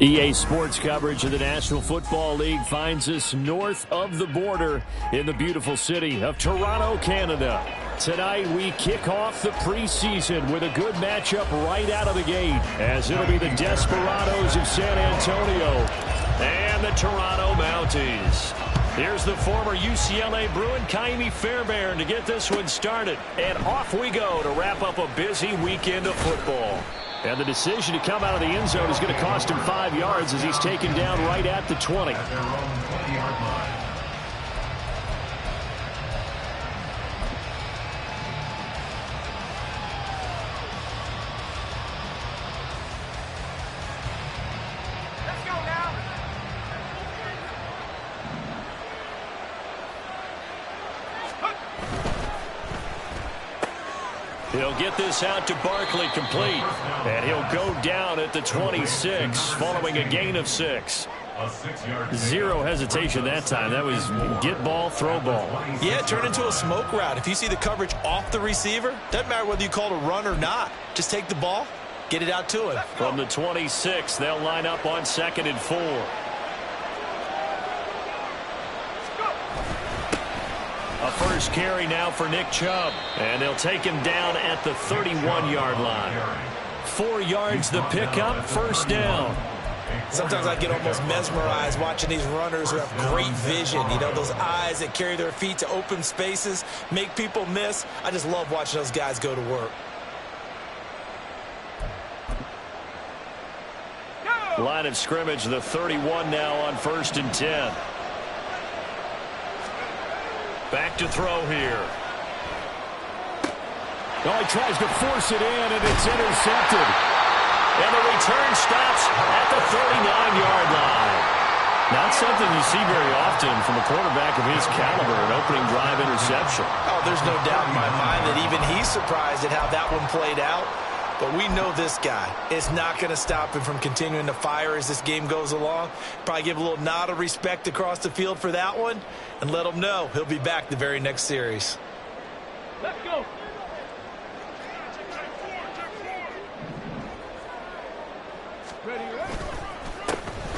EA Sports coverage of the National Football League finds us north of the border in the beautiful city of Toronto, Canada. Tonight we kick off the preseason with a good matchup right out of the gate, as it'll be the Desperados of San Antonio and the Toronto Mounties. Here's the former UCLA Bruin, Kaimi Fairbairn, to get this one started. And off we go to wrap up a busy weekend of football. And the decision to come out of the end zone is going to cost him 5 yards as he's taken down right at the 20. He'll get this out to Barkley, complete. And he'll go down at the 26 following a gain of 6. Zero hesitation that time. That was get ball, throw ball. Yeah, it turned into a smoke route. If you see the coverage off the receiver, doesn't matter whether you call it a run or not. Just take the ball, get it out to him. From the 26, they'll line up on 2nd and 4. A first carry now for Nick Chubb. And they'll take him down at the 31-yard line. 4 yards the pickup, first down. Sometimes I get almost mesmerized watching these runners who have great vision. You know, those eyes that carry their feet to open spaces, make people miss. I just love watching those guys go to work. Line of scrimmage, the 31 now on 1st and 10. Back to throw here. Oh, he tries to force it in, and it's intercepted. And the return stops at the 39-yard line. Not something you see very often from a quarterback of his caliber, an opening drive interception. Oh, there's no doubt in my mind that even he's surprised at how that one played out. But we know this guy is not going to stop him from continuing to fire as this game goes along. Probably give a little nod of respect across the field for that one and let him know he'll be back the very next series. Let's go.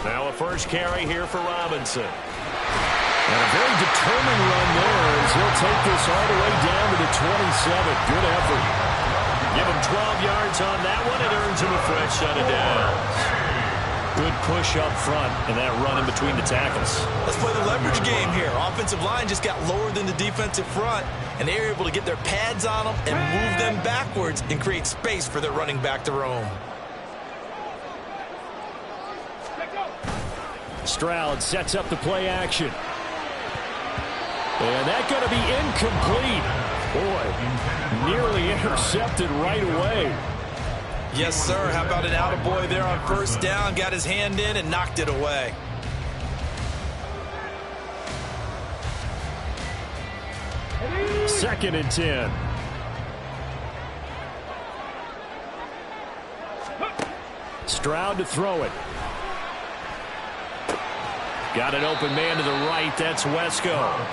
Now a first carry here for Robinson. And a very determined run there as he'll take this all the way down to the 27. Good effort. Give him 12 yards on that one. It earns him a fresh set of downs. Good push up front and that run in between the tackles. Let's play the leverage game here. Offensive line just got lower than the defensive front, and they were able to get their pads on them and move them backwards and create space for their running back to roam. Stroud sets up the play action. And that's going to be incomplete. Boy, nearly intercepted right away. Yes, sir. How about an attaboy there on first down? Got his hand in and knocked it away. Second and 10. Stroud to throw it. Got an open man to the right. That's Wesco.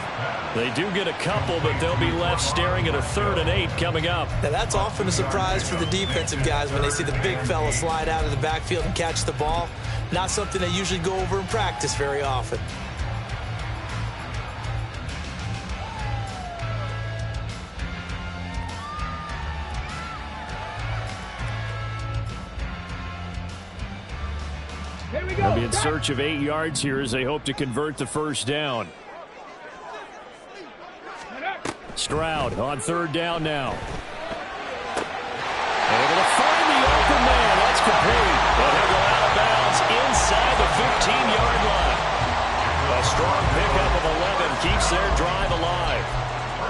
They do get a couple, but they'll be left staring at a 3rd and 8 coming up. Now, that's often a surprise for the defensive guys when they see the big fella slide out of the backfield and catch the ball. Not something they usually go over in practice very often. They'll be in search of 8 yards here as they hope to convert the first down. Stroud on 3rd down now. Able to find the open man. That's complete. But he'll go out of bounds inside the 15-yard line. A strong pickup of 11 keeps their drive alive.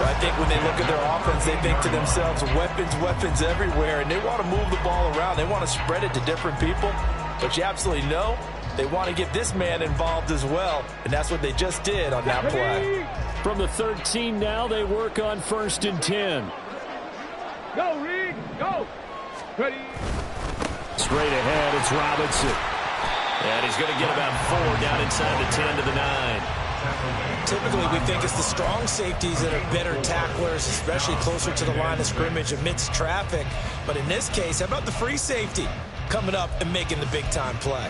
Well, I think when they look at their offense, they think to themselves, weapons, weapons everywhere, and they want to move the ball around. They want to spread it to different people. But you absolutely know they want to get this man involved as well, and that's what they just did on that play. From the 13 now, they work on 1st and 10. Go, Reed, go. Ready. Straight ahead, it's Robinson. And he's going to get about 4 down inside the 10 to the 9. Typically, we think it's the strong safeties that are better tacklers, especially closer to the line of scrimmage amidst traffic. But in this case, how about the free safety coming up and making the big-time play?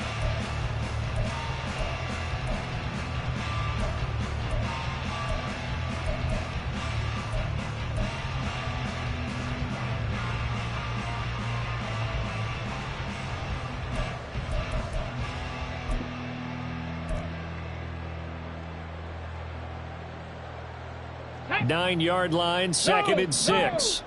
9-yard line, 2nd and 6.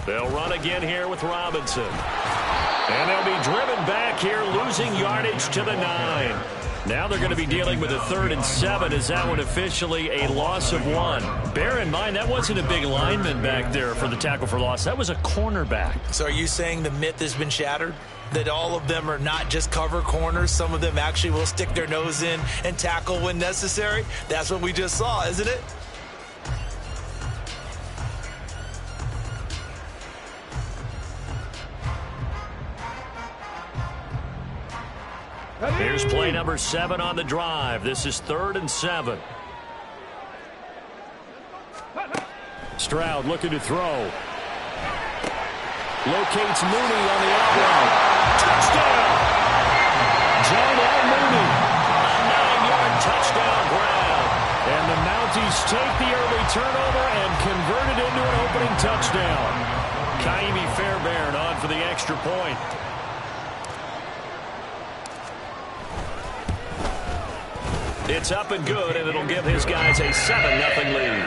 They'll run again here with Robinson. And they'll be driven back here, losing yardage to the 9. Now they're going to be dealing with a 3rd and 7 as that one officially a loss of 1. Bear in mind, that wasn't a big lineman back there for the tackle for loss. That was a cornerback. So are you saying the myth has been shattered? That all of them are not just cover corners? Some of them actually will stick their nose in and tackle when necessary? That's what we just saw, isn't it? Here's play number 7 on the drive. This is 3rd and 7. Stroud looking to throw. Locates Mooney on the outrun. Touchdown! John L. Mooney. A 9-yard touchdown grab. And the Mounties take the early turnover and convert it into an opening touchdown. Kaimi Fairbairn on for the extra point. It's up and good, and it'll give his guys a 7-0 lead.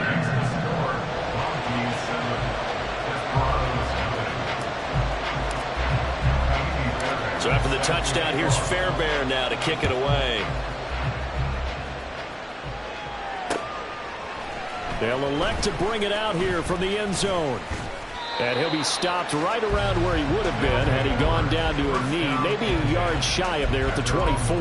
So after the touchdown, here's Fairbairn now to kick it away. They'll elect to bring it out here from the end zone. And he'll be stopped right around where he would have been had he gone down to a knee, maybe a yard shy of there at the 24.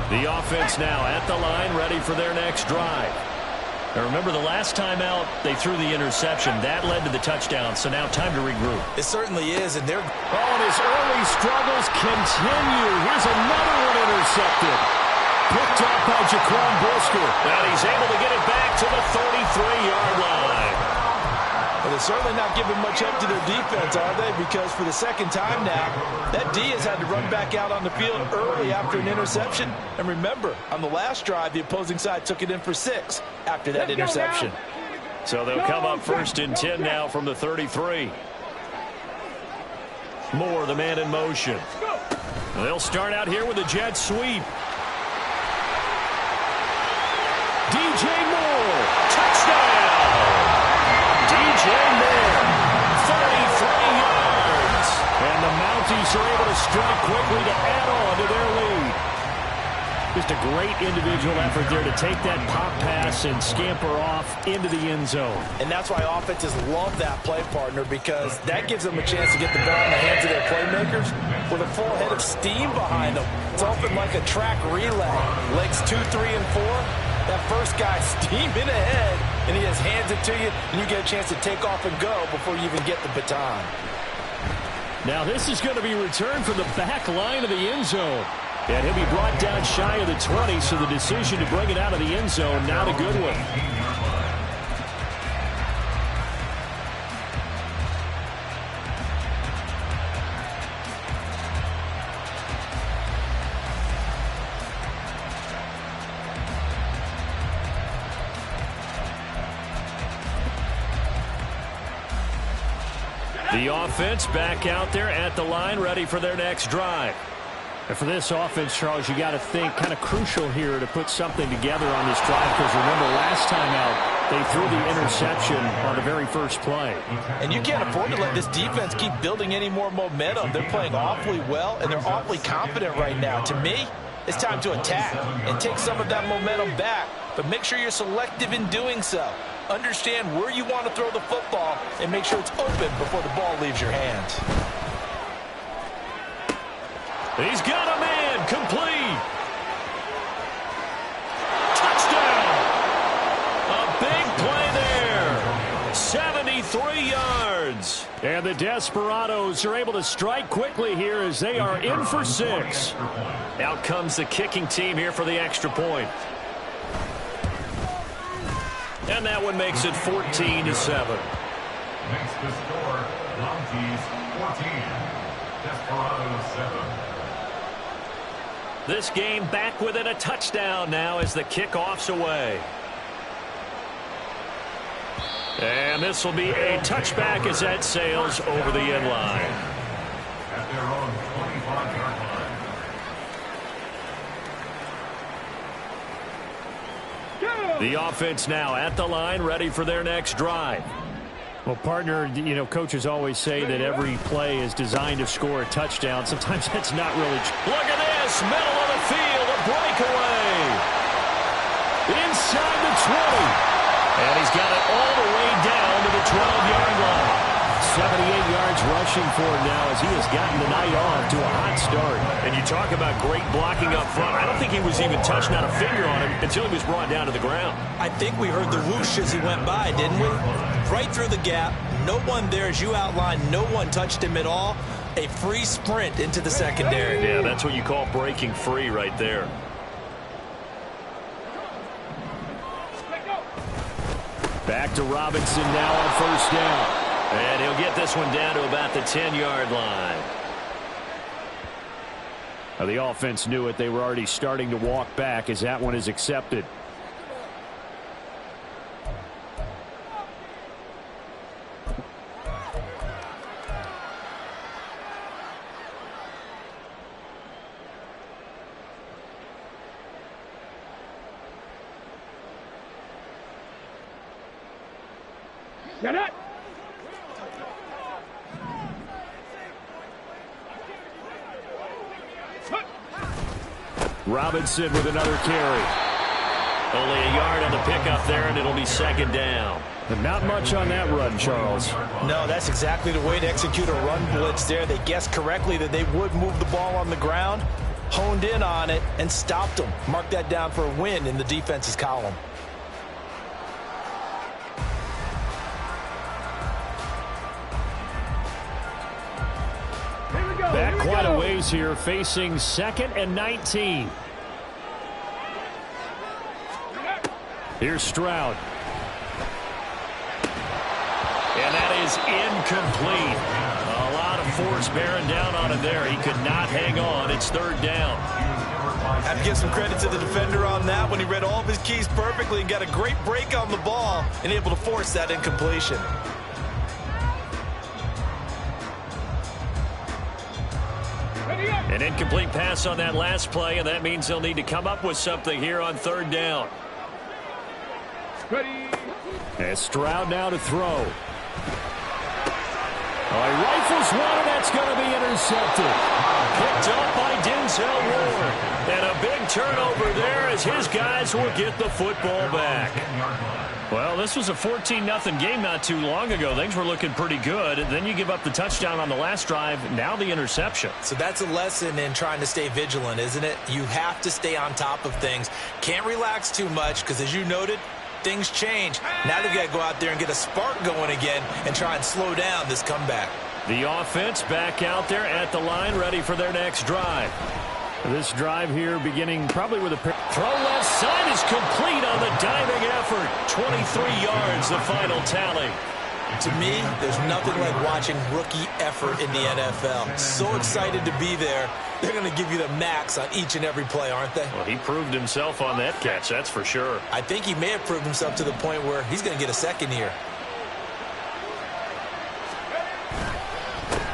The offense now at the line, ready for their next drive. Now remember, the last time out, they threw the interception. That led to the touchdown, so now time to regroup. It certainly is, and they're... Oh, and his early struggles continue. Here's another one intercepted. Picked off by Jaquan Brisker. And he's able to get it back to the 33-yard line. Well, they're certainly not giving much up to their defense, are they? Because for the second time now, that D has had to run back out on the field early after an interception. And remember, on the last drive, the opposing side took it in for 6 after that interception. So they'll come up 1st and 10 now from the 33. Moore, the man in motion. They'll start out here with a jet sweep. DJ Moore, touchdown! DJ Moore, 33 yards. And the Mounties are able to strike quickly to add on to their lead. Just a great individual effort there to take that pop pass and scamper off into the end zone. And that's why offenses love that play, partner, because that gives them a chance to get the ball in the hands of their playmakers with a full head of steam behind them. It's often like a track relay. Legs 2, 3, and 4. That first guy steaming ahead, and he just hands it to you, and you get a chance to take off and go before you even get the baton. Now this is going to be returned from the back line of the end zone. And he'll be brought down shy of the 20, so the decision to bring it out of the end zone, not a good one. The offense back out there at the line, ready for their next drive. And for this offense, Charles, you got to think kind of crucial here to put something together on this drive, because remember, last time out, they threw the interception on the very first play. And you can't afford to let this defense keep building any more momentum. They're playing awfully well, and they're awfully confident right now. To me, it's time to attack and take some of that momentum back, but make sure you're selective in doing so. Understand where you want to throw the football and make sure it's open before the ball leaves your hands. He's got a man, complete. Touchdown. A big play there. 73 yards. And the Desperados are able to strike quickly here as they are in for 6. Out comes the kicking team here for the extra point. And that one makes it 14-7. Makes the score, Mounties 14, Desperados 7. This game back within a touchdown now as the kickoff's away. And this will be a touchback as that sails over the end line. At their own 25-yard line. The offense now at the line, ready for their next drive. Well, partner, you know, coaches always say that every play is designed to score a touchdown. Sometimes that's not really true. Look at this, middle of the field, a breakaway. Inside the 20. And he's got it all the way down to the 12-yard line. 78 yards rushing for him now as he has gotten the night off to a hot start. And you talk about great blocking up front. I don't think he was even touched, not a finger on him, until he was brought down to the ground. I think we heard the whoosh as he went by, didn't we? Right through the gap. No one there, as you outlined. No one touched him at all. A free sprint into the secondary. Yeah, that's what you call breaking free right there. Back to Robinson now on first down. And he'll get this one down to about the 10-yard line. Now, the offense knew it. They were already starting to walk back as that one is accepted. Get it! Robinson with another carry. Only a yard on the pickup there, and it'll be second down. And not much on that run, Charles. No, that's exactly the way to execute a run blitz there. They guessed correctly that they would move the ball on the ground, honed in on it, and stopped them. Mark that down for a win in the defense's column. Back quite a ways here, facing 2nd and 19. Here's Stroud. And that is incomplete. A lot of force bearing down on him there. He could not hang on. It's third down. I have to give some credit to the defender on that when he read all of his keys perfectly and got a great break on the ball and able to force that incompletion. An incomplete pass on that last play, and that means they'll need to come up with something here on third down. Ready. As Stroud now to throw. Oh, he rifles one, and that's going to be intercepted. Picked up by Denzel Ward. And a big turnover there as his guys will get the football back. Well, this was a 14-0 game not too long ago. Things were looking pretty good. Then you give up the touchdown on the last drive. Now the interception. So that's a lesson in trying to stay vigilant, isn't it? You have to stay on top of things. Can't relax too much because, as you noted, things change. Now they've got to go out there and get a spark going again and try and slow down this comeback. The offense back out there at the line, ready for their next drive. This drive here beginning probably with a throw left side is complete on the diving effort. 23 yards, the final tally. To me, there's nothing like watching rookie effort in the NFL. So excited to be there. They're going to give you the max on each and every play, aren't they? Well, he proved himself on that catch, that's for sure. I think he may have proved himself to the point where he's going to get a second here.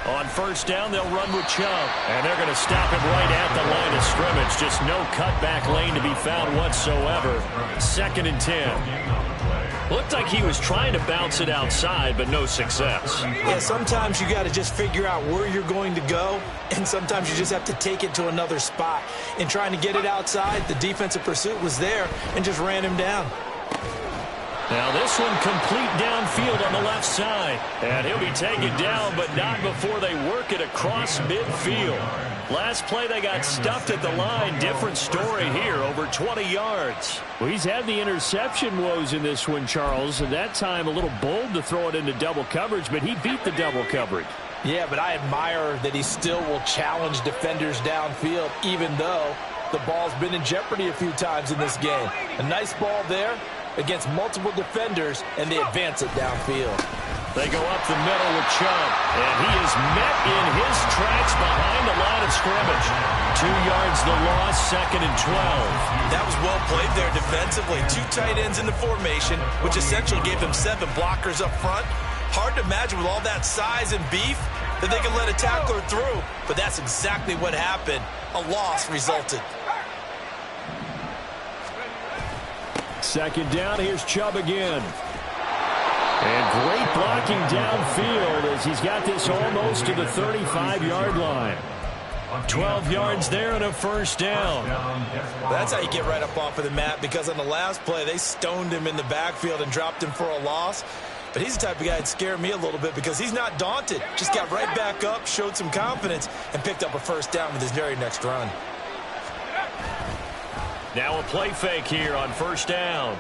On first down, they'll run with Chubb. And they're going to stop him right at the line of scrimmage. Just no cutback lane to be found whatsoever. 2nd and 10. Looked like he was trying to bounce it outside, but no success. Yeah, sometimes you got to just figure out where you're going to go, and sometimes you just have to take it to another spot. In trying to get it outside, the defensive pursuit was there and just ran him down. Now this one complete downfield on the left side. And he'll be taken down, but not before they work it across midfield. Last play they got stuffed at the line. Different story here, over 20 yards. Well, he's had the interception woes in this one, Charles. And that time a little bold to throw it into double coverage, but he beat the double coverage. Yeah, but I admire that he still will challenge defenders downfield, even though the ball's been in jeopardy a few times in this game. A nice ball there against multiple defenders, and they advance it downfield. They go up the middle with Chubb, and he is met in his tracks behind the line of scrimmage. 2 yards the loss, 2nd and 12. That was well played there defensively. 2 tight ends in the formation, which essentially gave them 7 blockers up front. Hard to imagine with all that size and beef that they can let a tackler through, but that's exactly what happened. A loss resulted. 2nd down, here's Chubb again. And great blocking downfield as he's got this almost to the 35-yard line. 12 yards there and a 1st down. That's how you get right up off of the mat, because on the last play, they stoned him in the backfield and dropped him for a loss. But he's the type of guy that scared me a little bit because he's not daunted. Just got right back up, showed some confidence, and picked up a 1st down with his very next run. Now a play fake here on 1st down.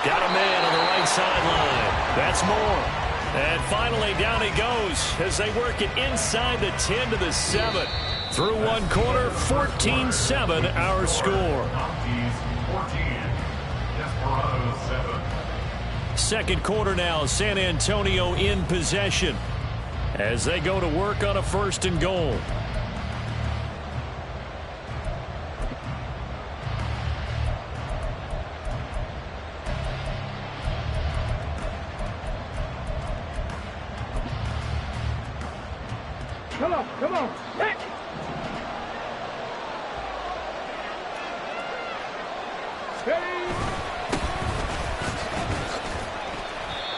Got a man on the right sideline. That's Moore. And finally, down he goes as they work it inside the 10 to the 7. Through one quarter, 14-7 our score. Mounties 14, Desperados 7. 2nd quarter now, San Antonio in possession as they go to work on a 1st and goal. Come on. Hey.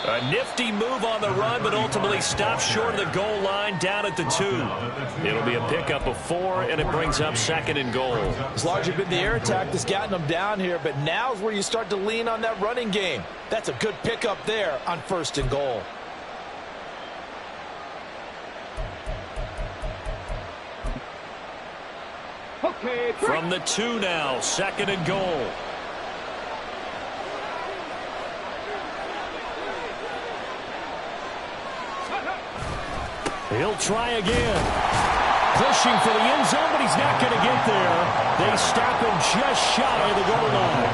A nifty move on the run, but ultimately stopped short of the goal line down at the 2. It'll be a pickup of 4, and it brings up 2nd and goal. As large as been the air attack that's gotten them down here, but now's where you start to lean on that running game. That's a good pickup there on 1st and goal. Okay, from the 2 now, 2nd and goal. He'll try again. Pushing for the end zone, but he's not going to get there. They stop him just shy of the goal line.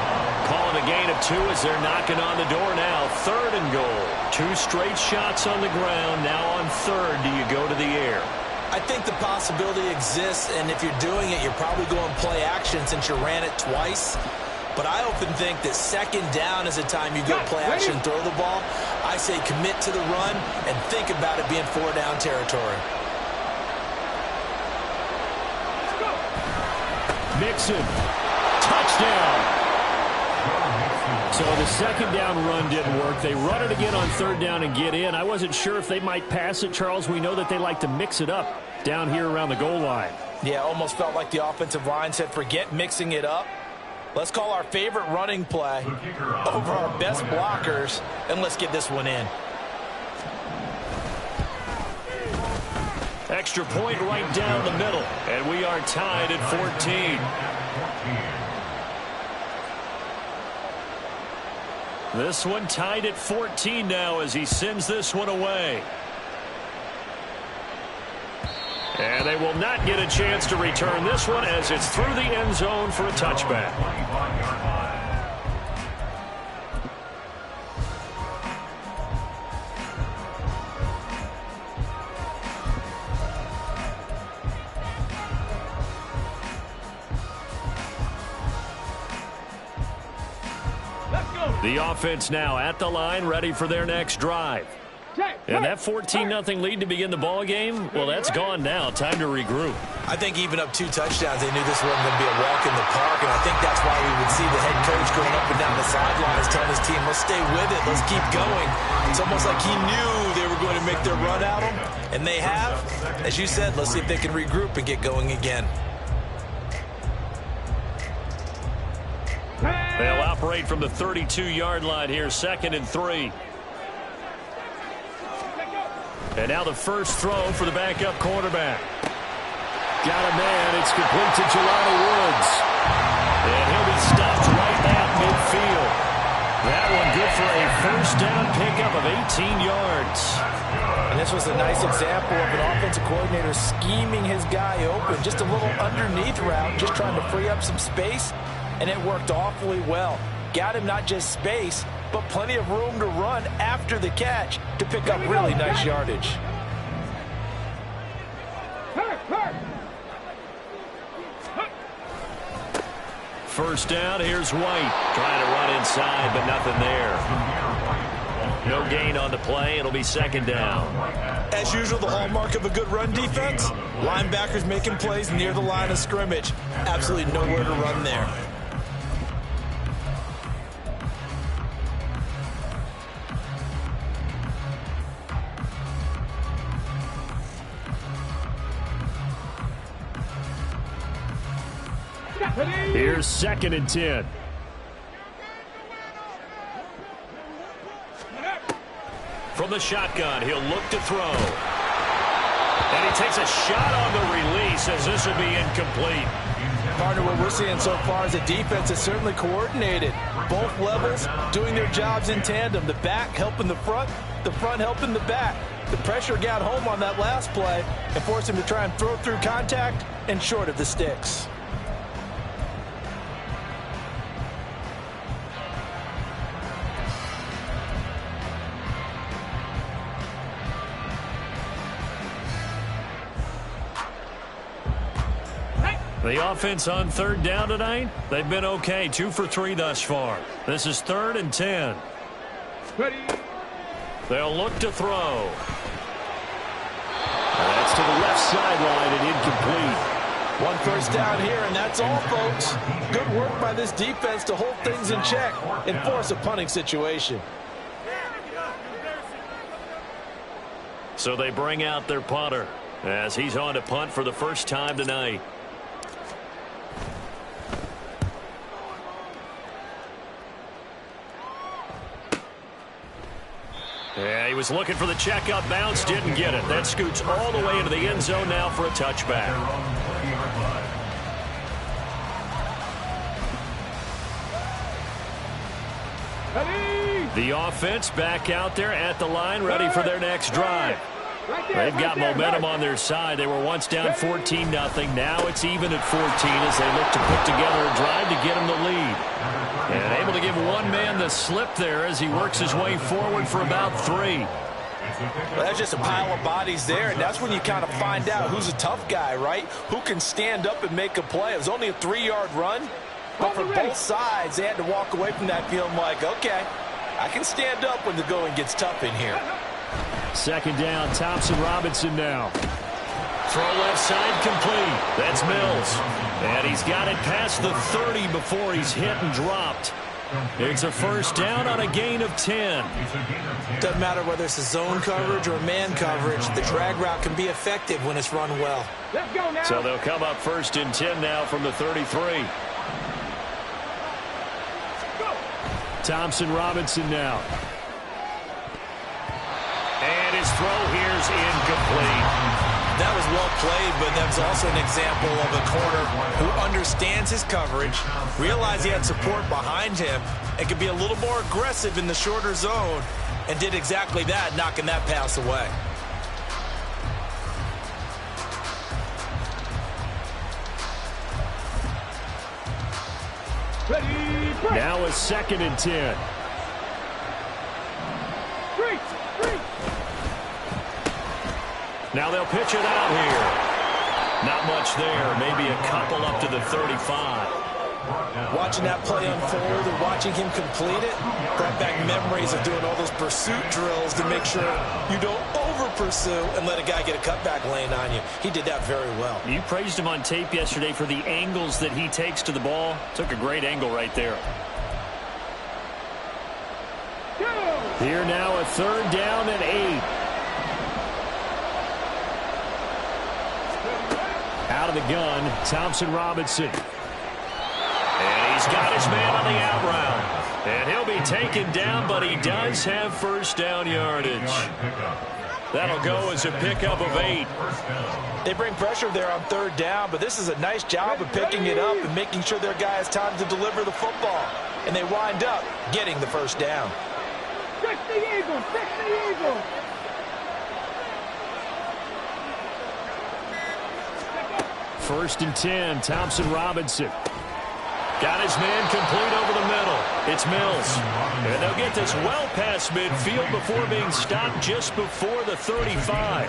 Calling a gain of 2 as they're knocking on the door now. 3rd and goal. 2 straight shots on the ground. Now on 3rd, do you go to the air? I think the possibility exists, and if you're doing it, you're probably going play action since you ran it twice. But I often think that 2nd down is the time you go play action, throw the ball. I say commit to the run and think about it being 4-down territory. Mixon. Touchdown. So the 2nd down run didn't work. They run it again on 3rd down and get in. I wasn't sure if they might pass it, Charles. We know that they like to mix it up down here around the goal line. Yeah, almost felt like the offensive line said, forget mixing it up. Let's call our favorite running play over our best blockers, and let's get this one in. Extra point right down the middle, and we are tied at 14. This one tied at 14 now as he sends this one away. And they will not get a chance to return this one as it's through the end zone for a touchback. The offense now at the line, ready for their next drive. And that 14-0 lead to begin the ball game, well, that's gone now. Time to regroup. I think even up 2 touchdowns, they knew this wasn't going to be a walk in the park, and I think that's why we would see the head coach going up and down the sidelines telling his team, let's stay with it, let's keep going. It's almost like he knew they were going to make their run at him, and they have. As you said, let's see if they can regroup and get going again. They'll operate from the 32-yard line here, 2nd and 3. And now the first throw for the backup quarterback. Got a man. It's complete to Jelani Woods. And he'll be stopped right at midfield. That one good for a 1st down pickup of 18 yards. And this was a nice example of an offensive coordinator scheming his guy open. Just a little underneath route, just trying to free up some space. And it worked awfully well. Got him not just space, but plenty of room to run after the catch to pick up really nice yardage. First down, here's White. Trying to run inside, but nothing there. No gain on the play. It'll be second down. As usual, the hallmark of a good run defense, linebackers making plays near the line of scrimmage. Absolutely nowhere to run there. Here's second and 10. From the shotgun, he'll look to throw. And he takes a shot on the release as this will be incomplete. Partner, what we're seeing so far is the defense is certainly coordinated. Both levels doing their jobs in tandem. The back helping the front helping the back. The pressure got home on that last play and forced him to try and throw through contact and short of the sticks. The offense on third down tonight, they've been okay. 2 for 3 thus far. This is 3rd and 10. Ready. They'll look to throw. That's to the left sideline and incomplete. One first down here, and that's all, folks. Good work by this defense to hold things in check and force a punting situation. So they bring out their punter as he's on to punt for the first time tonight. Yeah, he was looking for the checkup bounce, didn't get it. That scoots all the way into the end zone now for a touchback. The offense back out there at the line, ready for their next drive. They've got momentum on their side. They were once down 14-0. Now it's even at 14 as they look to put together a drive to get them the lead. And able to give one man the slip there as he works his way forward for about 3. Well, that's just a pile of bodies there, and that's when you kind of find out who's a tough guy, right? Who can stand up and make a play. It was only a 3-yard run, but for both sides, they had to walk away from that feeling like, okay, I can stand up when the going gets tough in here. Second down, Thompson Robinson now. Throw left side complete. That's Mills. And he's got it past the 30 before he's hit and dropped. It's a first down on a gain of 10. Doesn't matter whether it's a zone coverage or man coverage. The drag route can be effective when it's run well. Let's go now. So they'll come up first and 10 now from the 33. Thompson Robinson now. And his throw here's incomplete. That was well played, but that's also an example of a corner who understands his coverage, realized he had support behind him, and could be a little more aggressive in the shorter zone, and did exactly that, knocking that pass away. Ready, now a second and 10. Now they'll pitch it out here. Not much there. Maybe a couple up to the 35. Watching that play unfold and watching him complete it brought back memories of doing all those pursuit drills to make sure you don't over-pursue and let a guy get a cutback lane on you. He did that very well. You praised him on tape yesterday for the angles that he takes to the ball. Took a great angle right there. Here now a third down and 8. Out of the gun, Thompson Robinson. And he's got his man on the out route. And he'll be taken down, but he does have first down yardage. That'll go as a pickup of 8. They bring pressure there on third down, but this is a nice job of picking it up and making sure their guy has time to deliver the football. And they wind up getting the first down. Fix the Eagles! Fix the Eagles! First and 10, Thompson Robinson. Got his man complete over the middle. It's Mills. And they'll get this well past midfield before being stopped just before the 35.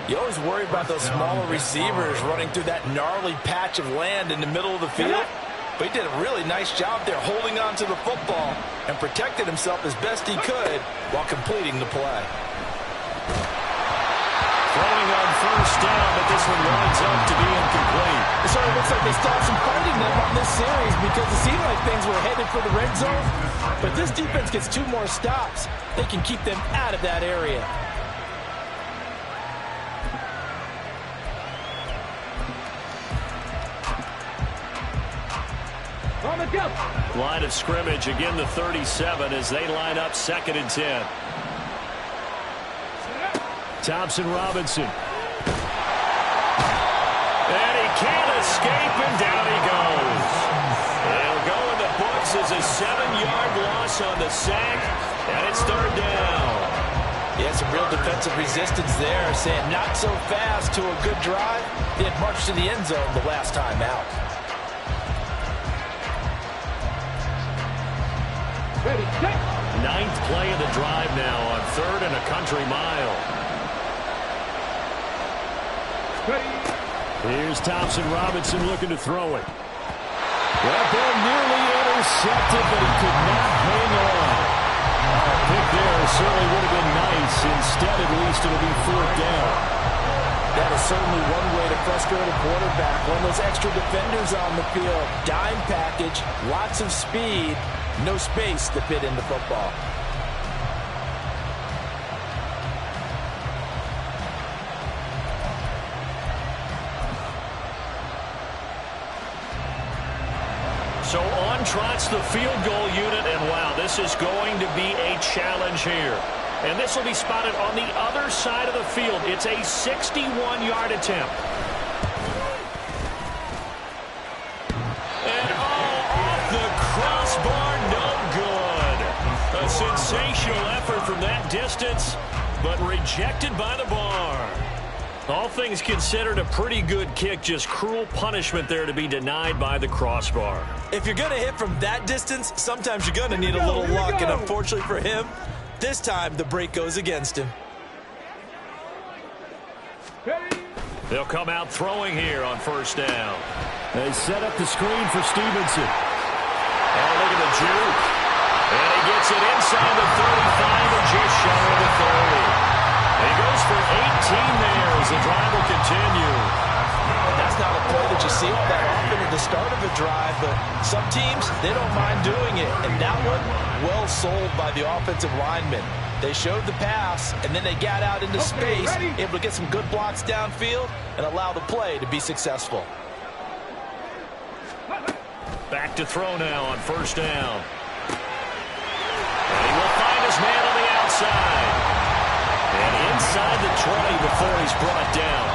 You always worry about those smaller receivers running through that gnarly patch of land in the middle of the field. But he did a really nice job there holding on to the football and protected himself as best he could while completing the play. Throwing on first down, but this one winds up to be incomplete. It sort of looks like they stopped some fighting them on this series because it seemed like things were headed for the red zone. But this defense gets 2 more stops. They can keep them out of that area. On the go. Line of scrimmage, again the 37 as they line up 2nd and 10. Thompson-Robinson. And he can't escape, and down he goes. It'll go in the books as a 7-yard loss on the sack, and it's 3rd down. Yeah, some real defensive resistance there, saying not so fast to a good drive. They had marched to the end zone the last time out. Ready, set. 9th play of the drive now on 3rd and a country mile. Ready. Here's Thompson-Robinson looking to throw it. That ball nearly intercepted, but he could not hang on. A pick there certainly would have been nice. Instead, at least, it'll be 4th down. That is certainly one way to frustrate a quarterback. One of those extra defenders on the field. Dime package, lots of speed, no space to fit in the football. So on trots the field goal unit, and wow, this is going to be a challenge here. And this will be spotted on the other side of the field. It's a 61-yard attempt. And off the crossbar, no good. A sensational effort from that distance, but rejected by the bar. All things considered, a pretty good kick, just cruel punishment there to be denied by the crossbar. If you're going to hit from that distance, sometimes you're going to need a little luck, and unfortunately for him, this time the break goes against him. They'll come out throwing here on 1st down. They set up the screen for Stevenson. And look at the juke. And he gets it inside the 35 and just shy of the 30. He goes for 18 there as the drive will continue. And that's not a play that you see all that often at the start of a drive, but some teams, they don't mind doing it. And that one, well sold by the offensive lineman. They showed the pass, and then they got out into space, able to get some good blocks downfield and allow the play to be successful. Back to throw now on 1st down. And he will find his man on the outside. And inside the 20 before he's brought down.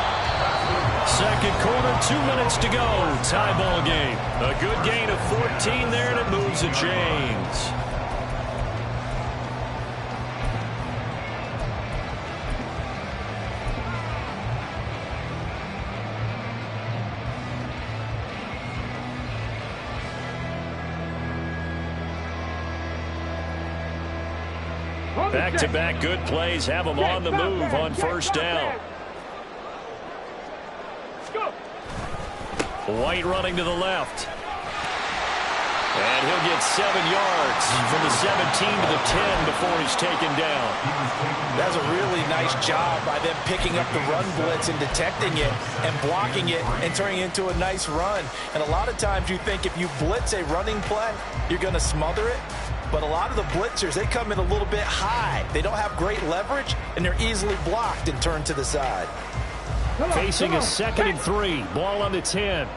2nd quarter, 2 minutes to go. Tie ball game. A good gain of 14 there, and it moves the chains. Back-to-back good plays have them on the move on 1st down. White running to the left. And he'll get 7 yards from the 17 to the 10 before he's taken down. That's a really nice job by them picking up the run blitz and detecting it and blocking it and turning it into a nice run. And a lot of times you think if you blitz a running play, you're going to smother it. But a lot of the blitzers, they come in a little bit high. They don't have great leverage, and they're easily blocked and turned to the side. Facing a 2nd and 3. Ball on the 10.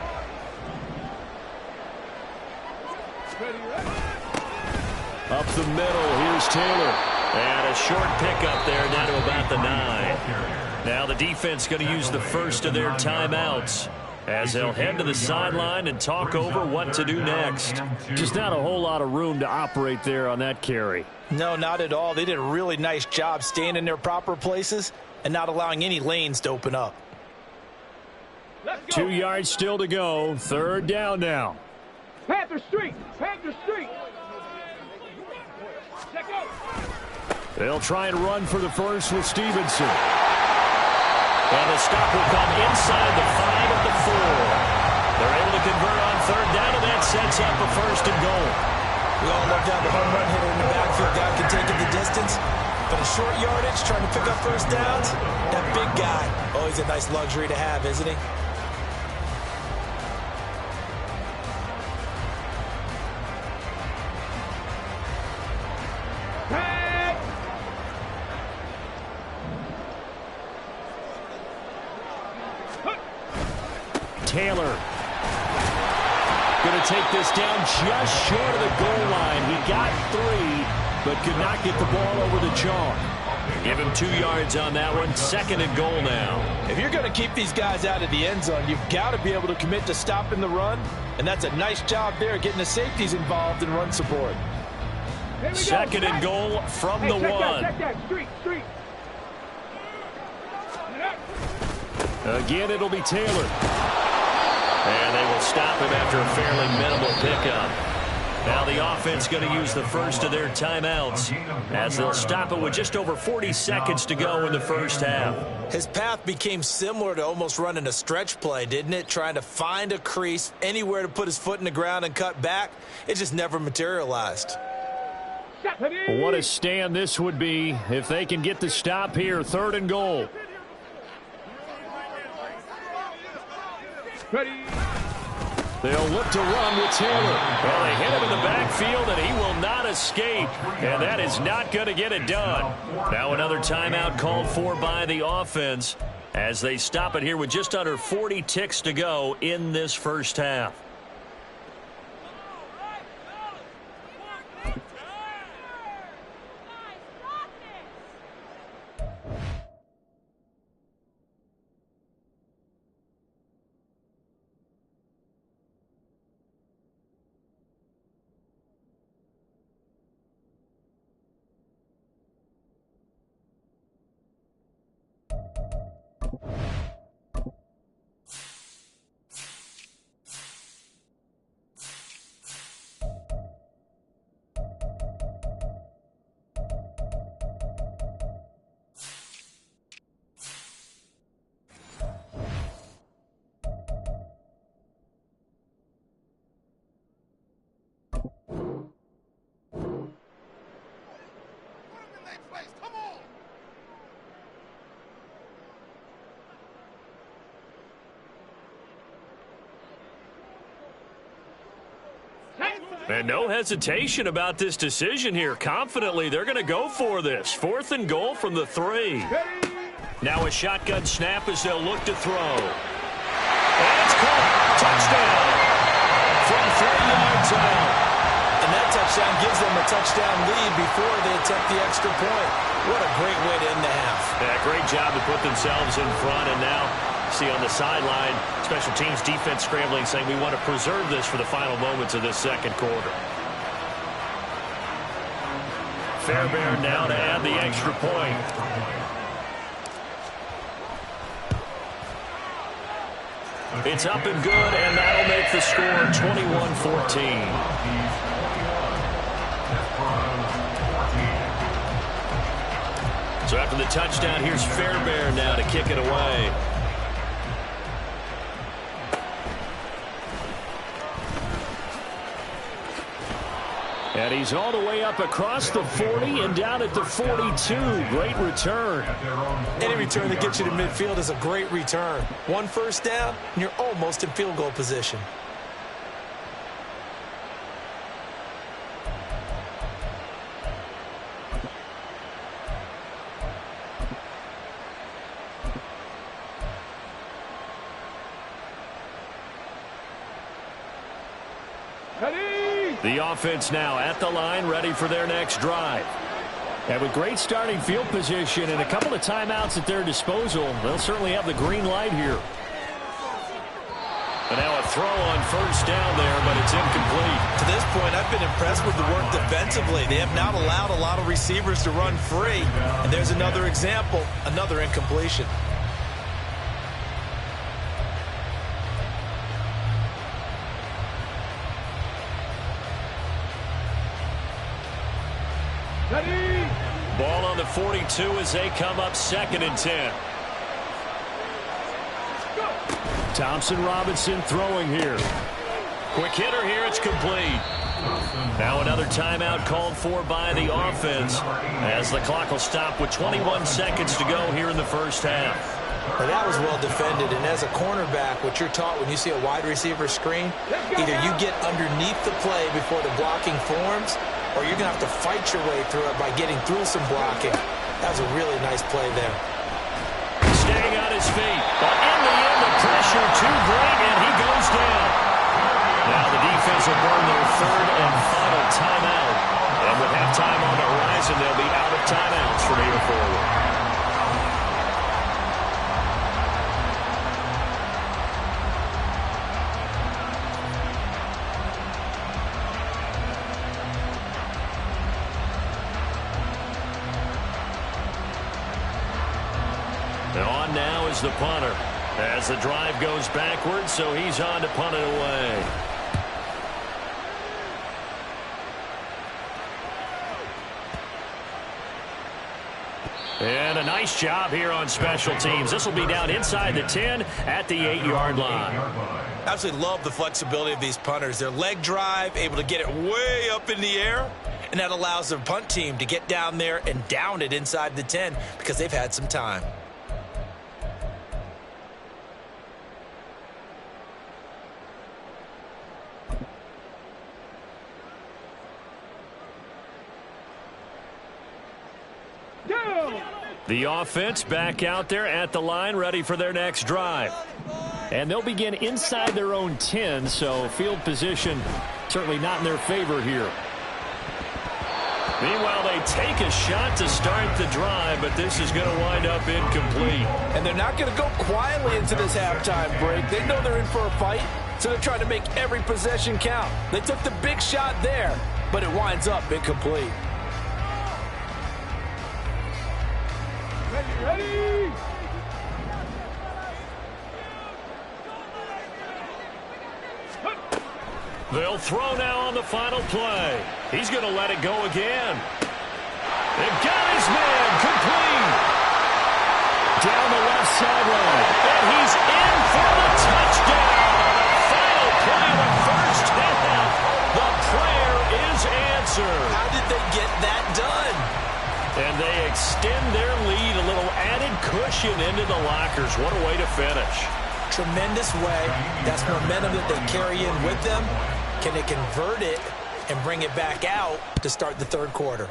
Up the middle, here's Taylor. And a short pickup there down to about the 9. Now the defense going to use the first of their timeouts as they'll head to the sideline and talk over what to do next. Just not a whole lot of room to operate there on that carry. No, not at all. They did a really nice job staying in their proper places and not allowing any lanes to open up. 2 yards still to go. 3rd down now. Panther Street! Panther Street! Check out! They'll try and run for the first with Stevenson. And the stop will come inside the 5 at the 4. They're able to convert on third down, and that sets up a first and goal. We all love to have a home run hitter in the backfield. Guy can take it the distance. But a short yardage, trying to pick up first downs, that big guy, always a nice luxury to have, isn't he? Taylor going to take this down just short of the goal line. He got 3, but could not get the ball over the chalk. Give him 2 yards on that one. Second and goal now. If you're going to keep these guys out of the end zone, you've got to be able to commit to stopping the run, and that's a nice job there, getting the safeties involved in run support. Second and goal from the 1. Check that. Street. Again, it'll be Taylor. And they will stop him after a fairly minimal pickup. Now the offense going to use the first of their timeouts as they'll stop it with just over 40 seconds to go in the first half. His path became similar to almost running a stretch play, didn't it? Trying to find a crease, anywhere to put his foot in the ground and cut back. It just never materialized. What a stand this would be if they can get the stop here. Third and goal. Ready. They'll look to run with Taylor. Well, they hit him in the backfield, and he will not escape. And that is not going to get it done. Now another timeout called for by the offense as they stop it here with just under 40 ticks to go in this first half. And no hesitation about this decision here. Confidently, they're going to go for this. Fourth and goal from the 3. Now a shotgun snap as they'll look to throw. And it's caught. Touchdown. From 3 yards out. And that touchdown gives them a touchdown lead before they attempt the extra point. What a great way to end the half. Yeah, great job to put themselves in front. And now, see on the sideline, special teams defense scrambling, saying we want to preserve this for the final moments of this second quarter. Fairbairn now to add the extra point. It's up and good, and that'll make the score 21-14. So after the touchdown, here's Fairbairn now to kick it away. And he's all the way up across the 40 and down at the 42. Great return. Any return that gets you to midfield is a great return. 1 first down, and you're almost in field goal position. The offense now at the line, ready for their next drive. And with great starting field position and a couple of timeouts at their disposal, they'll certainly have the green light here. And now a throw on first down there, but it's incomplete. To this point, I've been impressed with the work defensively. They have not allowed a lot of receivers to run free. And there's another example, another incompletion. Ready. Ball on the 42 as they come up 2nd and 10. Thompson Robinson throwing here. Quick hitter here. It's complete. Now another timeout called for by the offense as the clock will stop with 21 seconds to go here in the first half. Well, that was well defended, and as a cornerback, what you're taught when you see a wide receiver screen, either you get underneath the play before the blocking forms, or you're going to have to fight your way through it by getting through some blocking. That was a really nice play there. Staying on his feet. But in the end, the pressure too great, and he goes down. Now the defense will burn their 3rd and final timeout. And with halftime on the horizon, they'll be out of timeouts from here forward. On now is the punter as the drive goes backwards, so he's on to punt it away. And a nice job here on special teams. This will be down inside the 10 at the 8-yard line. Absolutely love the flexibility of these punters. Their leg drive, able to get it way up in the air, and that allows their punt team to get down there and down it inside the 10 because they've had some time. The offense back out there at the line, ready for their next drive. And they'll begin inside their own 10, so field position certainly not in their favor here. Meanwhile, they take a shot to start the drive, but this is going to wind up incomplete. And they're not going to go quietly into this halftime break. They know they're in for a fight, so they're trying to make every possession count. They took the big shot there, but it winds up incomplete. Ready. They'll throw now on the final play. He's going to let it go again. They've got his man complete. Down the left sideline. And he's in for the touchdown. The final play of the first half. The prayer is answered. How did they get that done? And they extend their lead, a little added cushion into the lockers. What a way to finish. Tremendous way. That's momentum that they carry in with them. Can they convert it and bring it back out to start the 3rd quarter?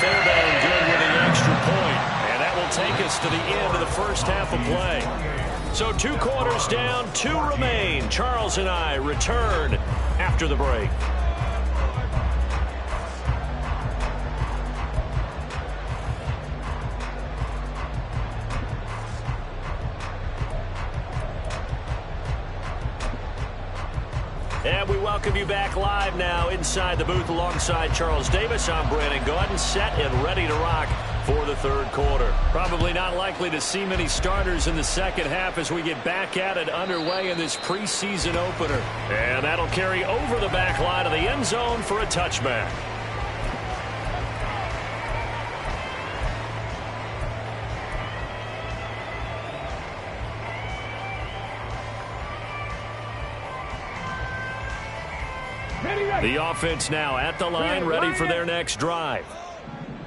Fairbairn good with the extra point. And that will take us to the end of the first half of play. So 2 quarters down, 2 remain. Charles and I return after the break. And we welcome you back live now inside the booth alongside Charles Davis. I'm Brandon Gaudin, set and ready to rock for the 3rd quarter. Probably not likely to see many starters in the second half as we get back at it underway in this preseason opener. And that'll carry over the back line of the end zone for a touchback. The offense now at the line, ready for their next drive.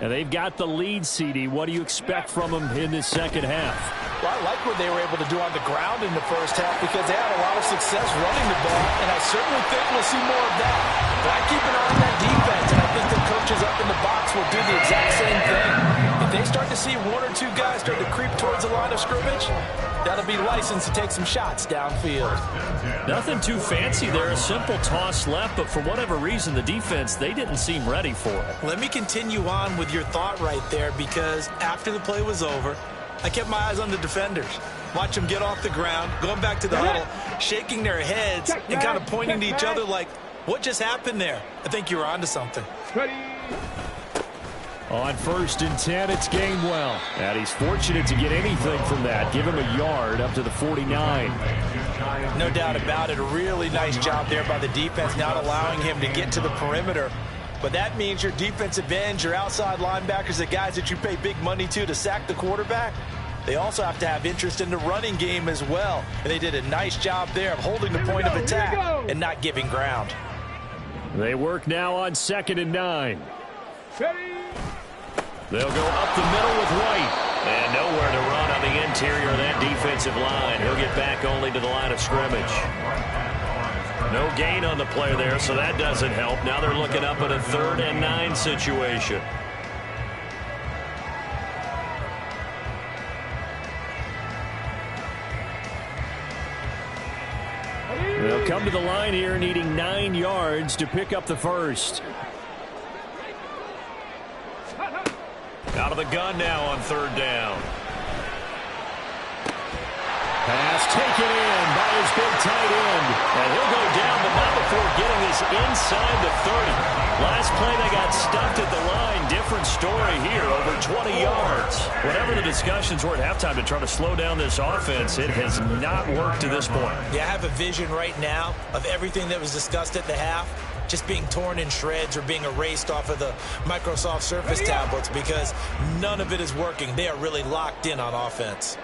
And they've got the lead, CD. What do you expect from them in this second half? Well, I like what they were able to do on the ground in the first half because they had a lot of success running the ball, and I certainly think we'll see more of that. But I keep an eye on that defense, and I think the coaches up in the box will do the exact same thing. If they start to see 1 or 2 guys start to creep towards the line of scrimmage, that'll be licensed to take some shots downfield. Nothing too fancy there. A simple toss left, but for whatever reason, the defense, they didn't seem ready for it. Let me continue on with your thought right there because after the play was over, I kept my eyes on the defenders. Watch them get off the ground, going back to the huddle, shaking their heads and kind of pointing to each other like, what just happened there? I think you were onto something. On 1st and 10, it's Gainwell. And he's fortunate to get anything from that. Give him a yard up to the 49. No doubt about it. A really nice job there by the defense, not allowing him to get to the perimeter. but that means your defensive ends, your outside linebackers, the guys that you pay big money to sack the quarterback, they also have to have interest in the running game as well. And they did a nice job there of holding the point of attack and not giving ground. They work now on 2nd and 9. They'll go up the middle with White. And nowhere to run on the interior of that defensive line. He'll get back only to the line of scrimmage. No gain on the play there, so that doesn't help. Now they're looking up at a 3rd and 9 situation. They'll come to the line here needing 9 yards to pick up the first. Out of the gun now on 3rd down. Pass taken in by his big tight end. And he'll go down, but not before getting this inside the 30. Last play they got stuffed at the line. Different story here, over 20 yards. Whatever the discussions were at halftime to try to slow down this offense, it has not worked to this point. Yeah, I have a vision right now of everything that was discussed at the half just being torn in shreds or being erased off of the Microsoft Surface tablets because none of it is working. They are really locked in on offense.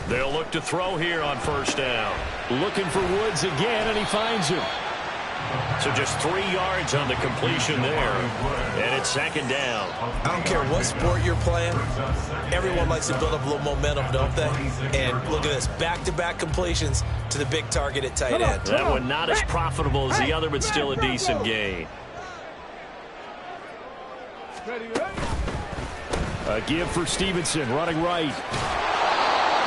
They'll look to throw here on 1st down. Looking for Woods again, and he finds him. So just 3 yards on the completion there. And it's 2nd down. I don't care what sport you're playing. Everyone likes to build up a little momentum, don't they? And look at this. Back-to-back completions to the big target at tight end. That one not as profitable as the other, but still a decent gain. A give for Stevenson, running right.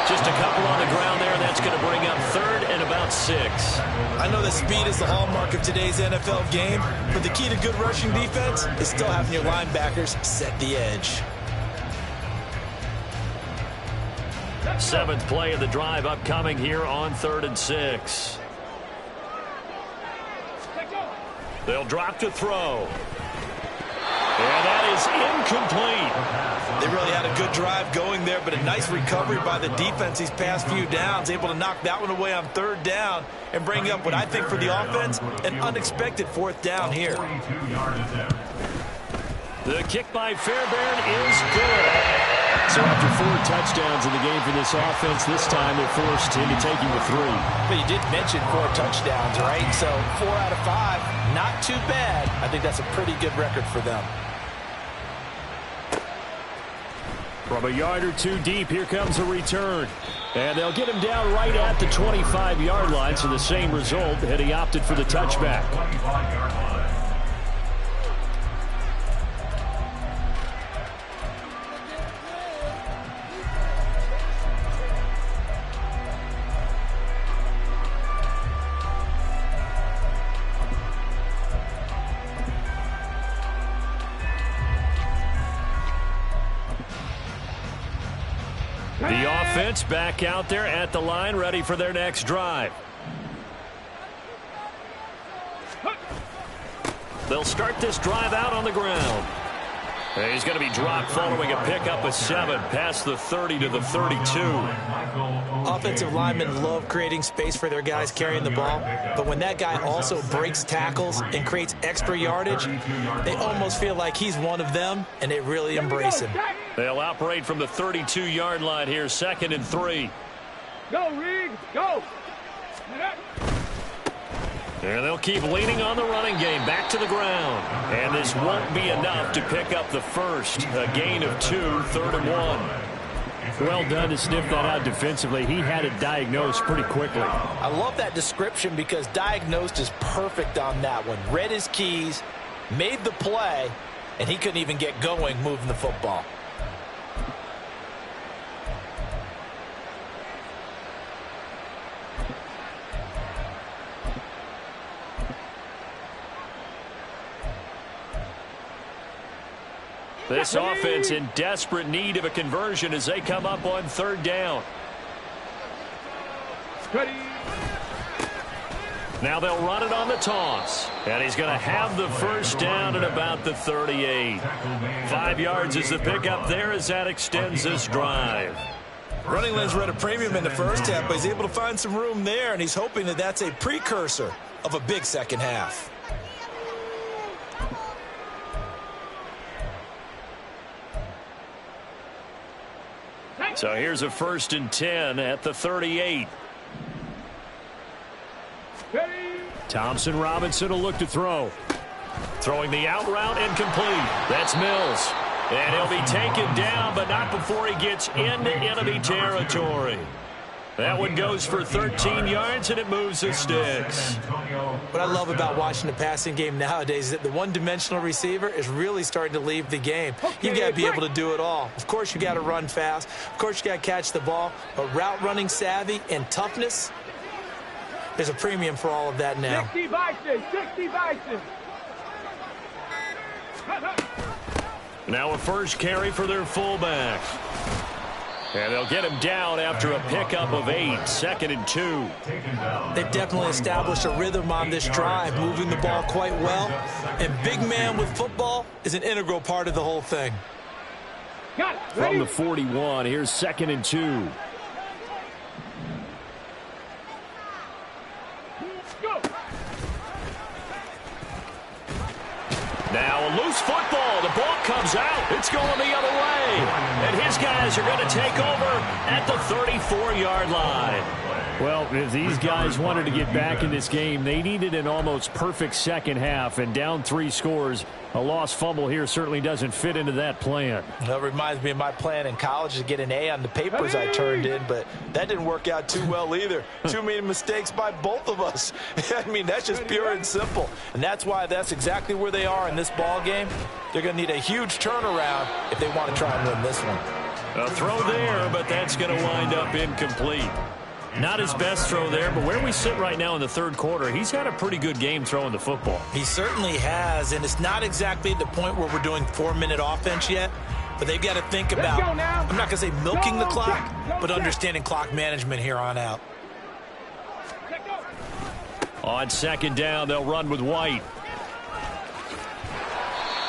Just a couple on the ground there. That's going to bring up 3rd and about 6. I know that speed is the hallmark of today's NFL game, but the key to good rushing defense is still having your linebackers set the edge. 7th play of the drive upcoming here on 3rd and 6. They'll drop to throw. And that is incomplete. They really had a good drive going there, but a nice recovery by the defense these past few downs, able to knock that one away on 3rd down and bring up what I think for the offense, an unexpected 4th down here. The kick by Fairbairn is good. So after 4 touchdowns in the game for this offense, this time they're forced into taking the 3. But you did mention 4 touchdowns, right? So 4 out of 5, not too bad. I think that's a pretty good record for them. From a yard or 2 deep, here comes a return. And they'll get him down right at the 25-yard line, so the same result, and he opted for the touchback. The offense back out there at the line, ready for their next drive. They'll start this drive out on the ground. And he's going to be dropped following a pickup of 7 past the 30 to the 32. Offensive linemen love creating space for their guys carrying the ball, but when that guy also breaks tackles and creates extra yardage, they almost feel like he's one of them, and they really embrace him. They'll operate from the 32-yard line here, 2nd and 3. Go, Reed, go! And they'll keep leaning on the running game, back to the ground. And this won't be enough to pick up the first. A gain of 2, 3rd and 1. Well done to sniff that out defensively. He had it diagnosed pretty quickly. I love that description because diagnosed is perfect on that one. Read his keys, made the play, and he couldn't even get going moving the football. This offense in desperate need of a conversion as they come up on 3rd down. Now they'll run it on the toss. And he's going to have the first down at about the 38. 5 yards is the pickup there as that extends this drive. Running lanes were at a premium in the first half, but he's able to find some room there, and he's hoping that that's a precursor of a big second half. So here's a 1st and 10 at the 38. Thompson Robinson will look to throw. Throwing the out route and complete. That's Mills. And he'll be taken down, but not before he gets into enemy territory. That one goes for 13 yards, and it moves the sticks. What I love about watching the passing game nowadays is that the one-dimensional receiver is really starting to leave the game. You got to be able to do it all. Of course, you got to run fast. Of course, you got to catch the ball. But route running savvy and toughness, there's a premium for all of that now. 60 Bison, 60 Bison. Now a first carry for their fullback. And they'll get him down after a pickup of 8, 2nd and 2. They've definitely established a rhythm on this drive, moving the ball quite well. And big man with football is an integral part of the whole thing. From the 41, here's 2nd and 2. Now a loose football. The ball comes out. It's going the other way. And his guys are going to take over at the 34-yard line. Well, if these guys wanted to get back in this game, they needed an almost perfect second half. And down 3 scores, a lost fumble here certainly doesn't fit into that plan. That reminds me of my plan in college to get an A on the papers I turned in, but that didn't work out too well either. Too many mistakes by both of us. I mean, that's just pure and simple. And that's why that's exactly where they are in this ball game. They're going to need a huge turnaround if they want to try and win this one. A throw there, but that's going to wind up incomplete. Not his best throw there, but where we sit right now in the 3rd quarter, he's had a pretty good game throwing the football. He certainly has, and it's not exactly the point where we're doing 4-minute offense yet, but they've got to think about, I'm not going to say milking the clock, but understanding clock management here on out. On 2nd down, they'll run with White.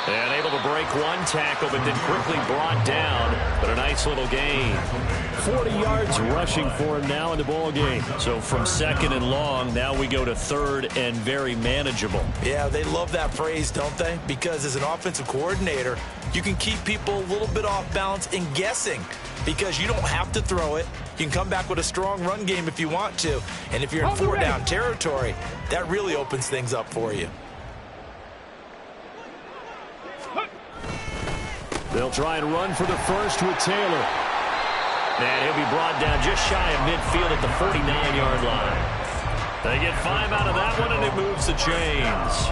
And able to break one tackle, but then quickly brought down. But a nice little gain. 40 yards rushing for him now in the ball game. So from 2nd and long, now we go to 3rd and very manageable. Yeah, they love that phrase, don't they? Because as an offensive coordinator, you can keep people a little bit off balance and guessing. Because you don't have to throw it. You can come back with a strong run game if you want to. And if you're in 4-down territory, that really opens things up for you. They'll try and run for the first with Taylor. And he'll be brought down just shy of midfield at the 49-yard line. They get 5 out of that one, and it moves the chains.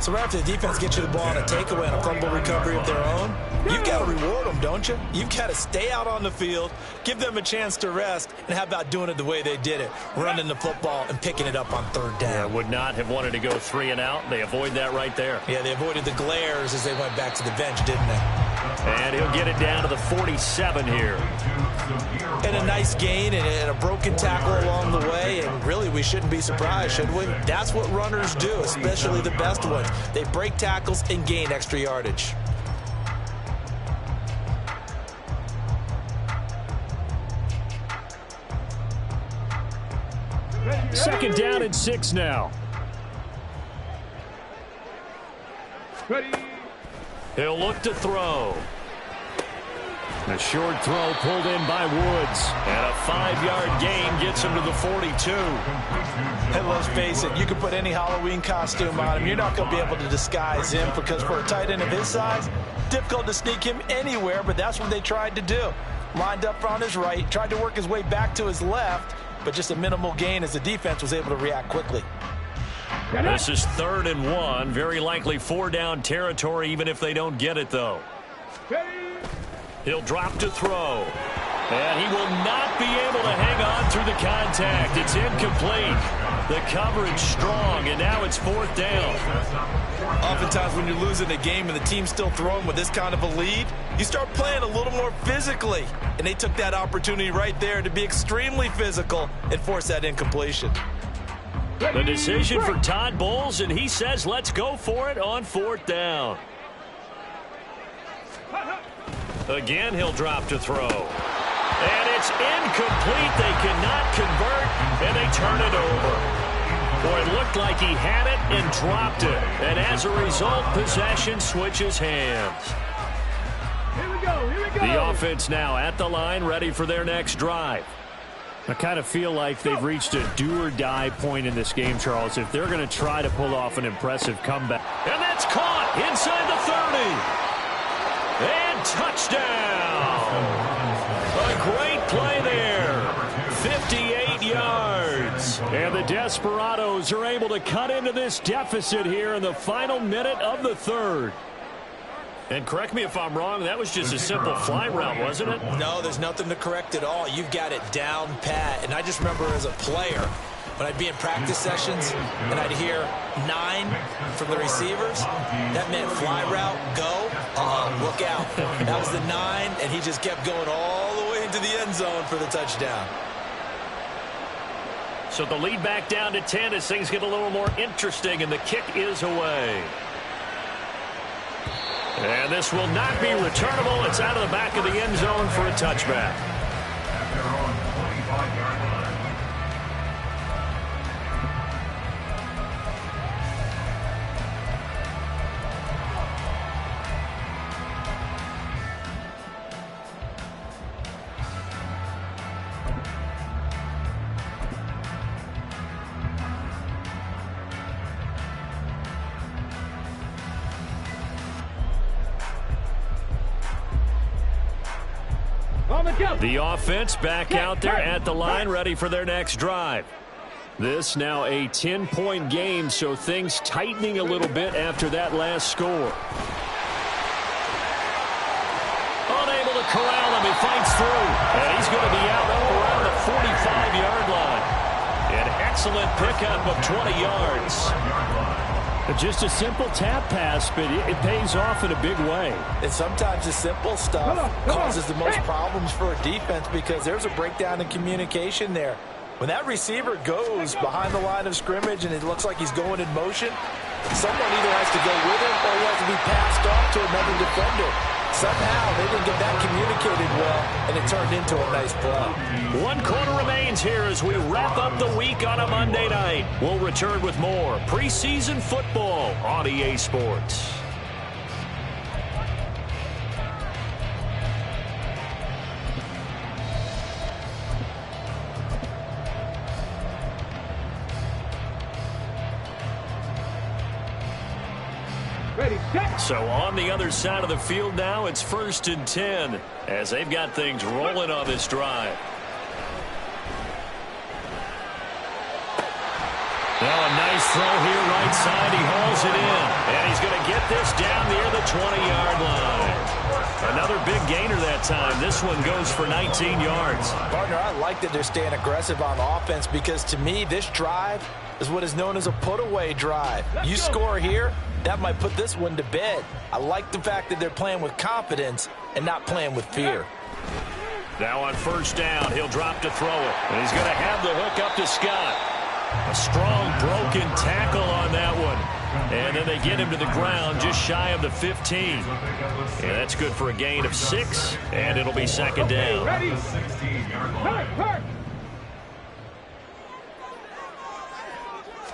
So right after the defense gets you the ball on a takeaway and a fumble recovery of their own, you've got to reward them, don't you? You've got to stay out on the field, give them a chance to rest, and how about doing it the way they did it, running the football and picking it up on 3rd down. Yeah, would not have wanted to go 3 and out. They avoid that right there. Yeah, they avoided the glares as they went back to the bench, didn't they? And he'll get it down to the 47 here. And a nice gain and a broken tackle along the way, and really we shouldn't be surprised, should we? That's what runners do, especially the best ones. They break tackles and gain extra yardage. Second down and 6 now. Ready. He'll look to throw. A short throw pulled in by Woods. And a 5-yard gain gets him to the 42. And let's face it, you can put any Halloween costume on him. You're not going to be able to disguise him because for a tight end of his size, difficult to sneak him anywhere, but that's what they tried to do. Lined up on his right, tried to work his way back to his left, but just a minimal gain as the defense was able to react quickly. This is 3rd and 1. Very likely 4-down territory, even if they don't get it, though. He'll drop to throw. And he will not be able to hang on through the contact. It's incomplete. The coverage strong, and now it's 4th down. Oftentimes when you're losing a game and the team's still throwing with this kind of a lead, you start playing a little more physically. And they took that opportunity right there to be extremely physical and force that incompletion. The decision for Todd Bowles, and he says let's go for it on 4th down. Again, he'll drop to throw. And it's incomplete. They cannot convert, and they turn it over. Boy, it looked like he had it and dropped it. And as a result, possession switches hands. The offense now at the line, ready for their next drive. I kind of feel like they've reached a do-or-die point in this game, Charles, if they're going to try to pull off an impressive comeback. And that's caught inside the 30. And touchdown. A great play there. 58 yards. And the Desperados are able to cut into this deficit here in the final minute of the third. And correct me if I'm wrong, that was just a simple fly route, wasn't it? No, there's nothing to correct at all. You've got it down pat. And I just remember as a player, when I'd be in practice sessions and I'd hear 9 from the receivers, that meant fly route, go, look out. That was the 9, and he just kept going all the way into the end zone for the touchdown. So the lead back down to 10 as things get a little more interesting, and the kick is away. And this will not be returnable. It's out of the back of the end zone for a touchback. At their own 25-yard line. The offense back out there at the line, ready for their next drive. This now a 10-point game, so things tightening a little bit after that last score. Unable to corral him, he fights through, and he's going to be out around the 45-yard line. An excellent pickup of 20 yards. Just a simple tap pass, but it pays off in a big way. And sometimes the simple stuff causes the most problems for a defense because there's a breakdown in communication there. When that receiver goes behind the line of scrimmage and it looks like he's going in motion, someone either has to go with him or he has to be passed off to another defender. Somehow they didn't get that communicated well, and it turned into a nice play. 1 quarter remains here as we wrap up the week on a Monday night. We'll return with more preseason football on EA Sports. So on the other side of the field now, it's 1st and 10 as they've got things rolling on this drive. Now a nice throw here right side. He hauls it in. And he's going to get this down near the 20-yard line. Another big gainer that time. This one goes for 19 yards. Partner, I like that they're staying aggressive on offense because to me, this drive is what is known as a put-away drive. You score here, that might put this one to bed. I like the fact that they're playing with confidence and not playing with fear. Now on 1st down, he'll drop to throw it. And he's going to have the hook up to Scott. A strong broken tackle on that one. And then they get him to the ground just shy of the 15. And that's good for a gain of 6, and it'll be 2nd down. Ready?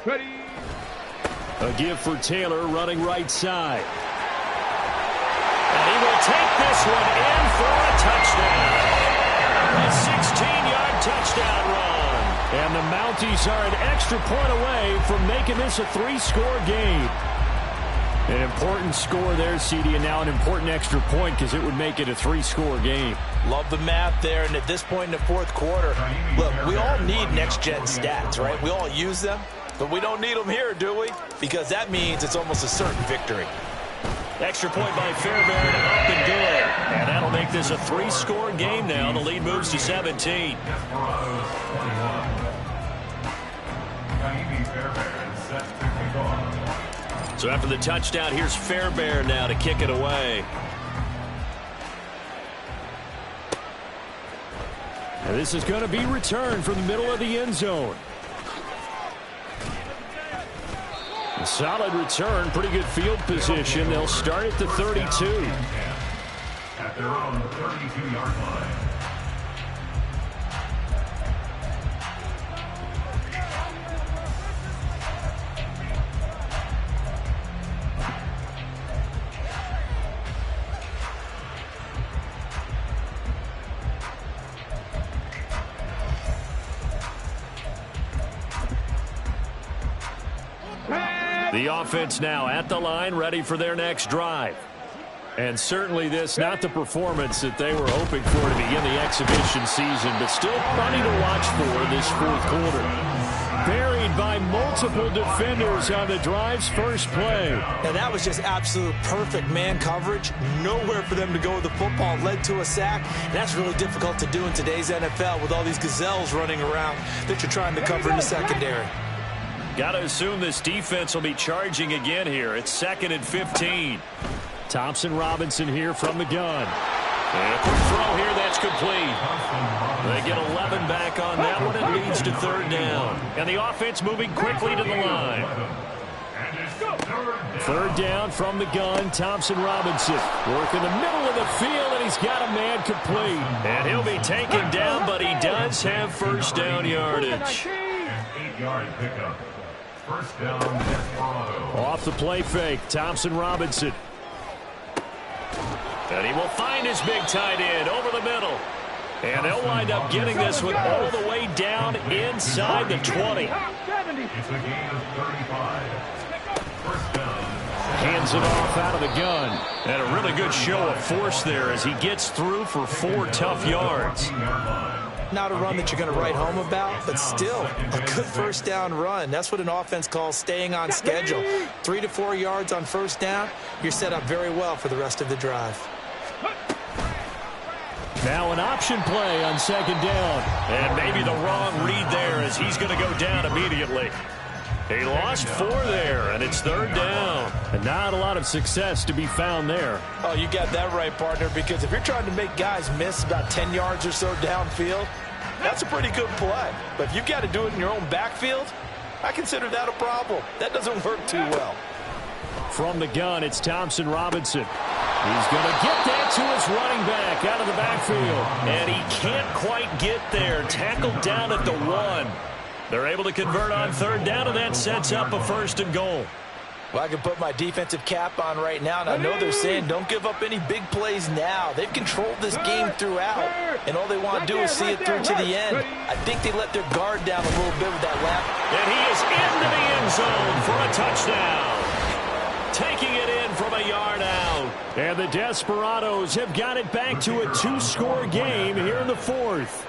Ready? A give for Taylor running right side. And he will take this one in for a touchdown. A 16-yard touchdown run. And the Mounties are an extra point away from making this a 3-score game. An important score there, CD, and now an important extra point because it would make it a 3-score game. Love the math there, and at this point in the 4th quarter, look, we all need next-gen stats, right? We all use them, but we don't need them here, do we? Because that means it's almost a certain victory. Extra point by Fairbairn, up and good. And that'll make this a 3-score game now. The lead moves to 17. So after the touchdown, here's Fairbairn now to kick it away. And this is going to be returned from the middle of the end zone. A solid return, pretty good field position. They'll start at the 32. At their own 32-yard line. The offense now at the line, ready for their next drive. And certainly this, not the performance that they were hoping for to begin the exhibition season, but still plenty to watch for in this fourth quarter. Buried by multiple defenders on the drive's first play. And that was just absolute perfect man coverage. Nowhere for them to go with the football. Led to a sack. And that's really difficult to do in today's NFL with all these gazelles running around that you're trying to cover in the secondary. Got to assume this defense will be charging again here. It's 2nd and 15. Thompson Robinson here from the gun. And a quick throw here, that's complete. They get 11 back on that one. It leads to 3rd down. And the offense moving quickly to the line. 3rd down from the gun, Thompson Robinson. Work in the middle of the field, and he's got a man complete. And he'll be taken down, but he does have first down yardage. 8-yard pickup. First down, Desperado. Off the play fake, Thompson Robinson. And he will find his big tight end over the middle. And they'll wind up getting this one all the way down inside the 20. It's a gain of 35. First down. Hands it off out of the gun. And a really good show of force there as he gets through for 4 tough yards. Not a run that you're going to write home about, but still a good first down run. That's what an offense calls staying on schedule. 3 to 4 yards on first down. You're set up very well for the rest of the drive. Now an option play on 2nd down. And maybe the wrong read there as he's going to go down immediately. He lost 4 there, and it's 3rd down. And not a lot of success to be found there. Oh, you got that right, partner, because if you're trying to make guys miss about 10 yards or so downfield, that's a pretty good play. But if you've got to do it in your own backfield, I consider that a problem. That doesn't work too well. From the gun, it's Thompson Robinson. He's going to get that to his running back out of the backfield. And he can't quite get there. Tackled down at the 1. They're able to convert on 3rd down, and that sets up a 1st and goal. Well, I can put my defensive cap on right now, and I know they're saying don't give up any big plays now. They've controlled this game throughout, and all they want to do is see it through to the end. I think they let their guard down a little bit with that lap. And he is into the end zone for a touchdown. Taking it in from a yard out. And the Desperados have got it back to a 2-score game here in the 4th.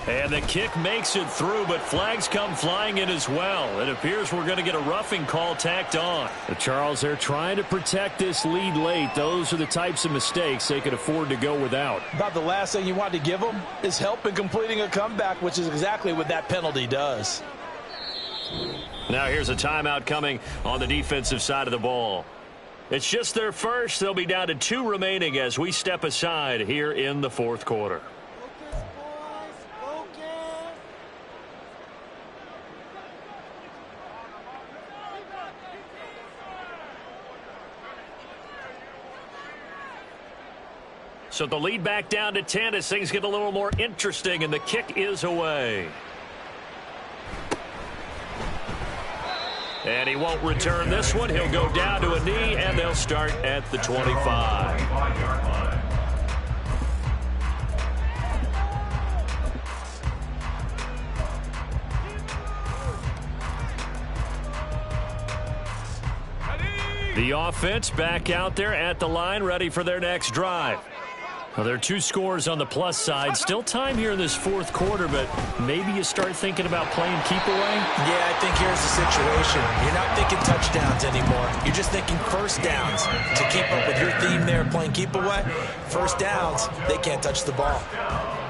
And the kick makes it through, but flags come flying in as well. It appears we're going to get a roughing call tacked on. The Charles, they're trying to protect this lead late. Those are the types of mistakes they could afford to go without. About the last thing you want to give them is help in completing a comeback, which is exactly what that penalty does. Now here's a timeout coming on the defensive side of the ball. It's just their first. They'll be down to 2 remaining as we step aside here in the 4th quarter. So the lead back down to 10 as things get a little more interesting, and the kick is away. And he won't return this one. He'll go down to a knee, and they'll start at the 25. The offense back out there at the line, ready for their next drive. Well, there are 2 scores on the plus side. Still time here in this 4th quarter, but maybe you start thinking about playing keep away? Yeah, I think here's the situation. You're not thinking touchdowns anymore. You're just thinking first downs. To keep up with your theme there, playing keep away, first downs, they can't touch the ball.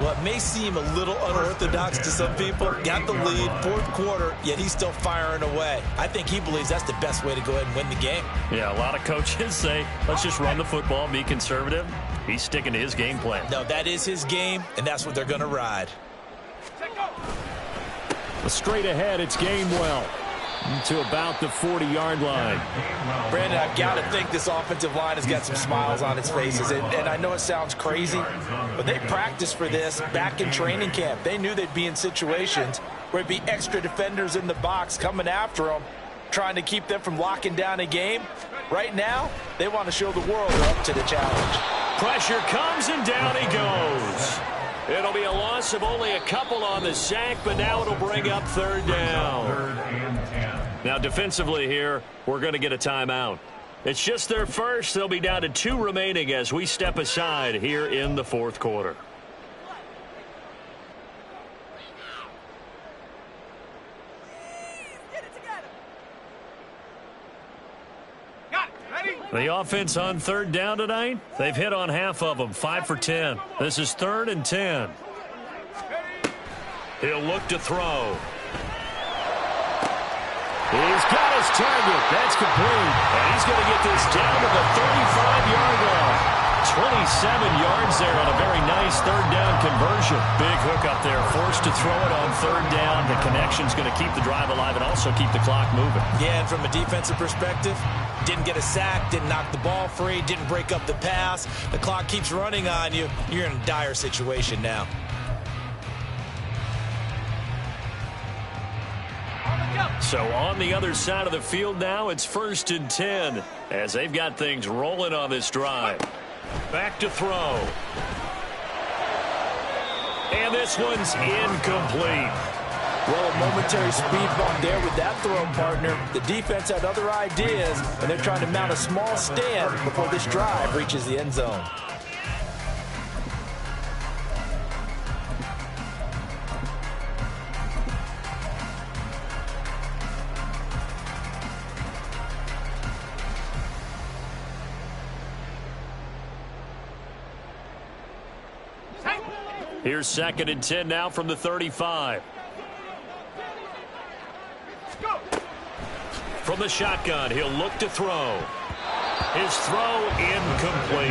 What may seem a little unorthodox to some people, got the lead, 4th quarter, yet he's still firing away. I think he believes that's the best way to go ahead and win the game. Yeah, a lot of coaches say, let's just run the football, be conservative. He's sticking to his game plan. No, that is his game, and that's what they're going to ride. Straight ahead, it's Gainwell to about the 40-yard line. Brandon, I've got to think this offensive line has got some smiles on its faces. And I know it sounds crazy, but they practiced for this back in training camp. They knew they'd be in situations where it'd be extra defenders in the box coming after them, trying to keep them from locking down a game. Right now, they want to show the world they're up to the challenge. Pressure comes, and down he goes. It'll be a loss of only a couple on the sack, but now it'll bring up third down. Third and 10. Now defensively here, we're going to get a timeout. It's just their first. They'll be down to 2 remaining as we step aside here in the fourth quarter. The offense on third down tonight, they've hit on half of them, 5 for 10. This is 3rd and 10. He'll look to throw. He's got his target. That's complete. And he's going to get this down to the 35-yard line. 27 yards there on a very nice third down conversion. Big hook up there, forced to throw it on third down. The connection's going to keep the drive alive and also keep the clock moving. Yeah, and from a defensive perspective, didn't get a sack, didn't knock the ball free, didn't break up the pass. The clock keeps running on you. You're in a dire situation now. So on the other side of the field now, it's 1st and 10 as they've got things rolling on this drive. Back to throw. And this one's incomplete. Well, a momentary speed bump there with that throw, partner. The defense had other ideas, and they're trying to mount a small stand before this drive reaches the end zone. Here's 2nd and 10 now from the 35. From the shotgun, he'll look to throw. His throw incomplete.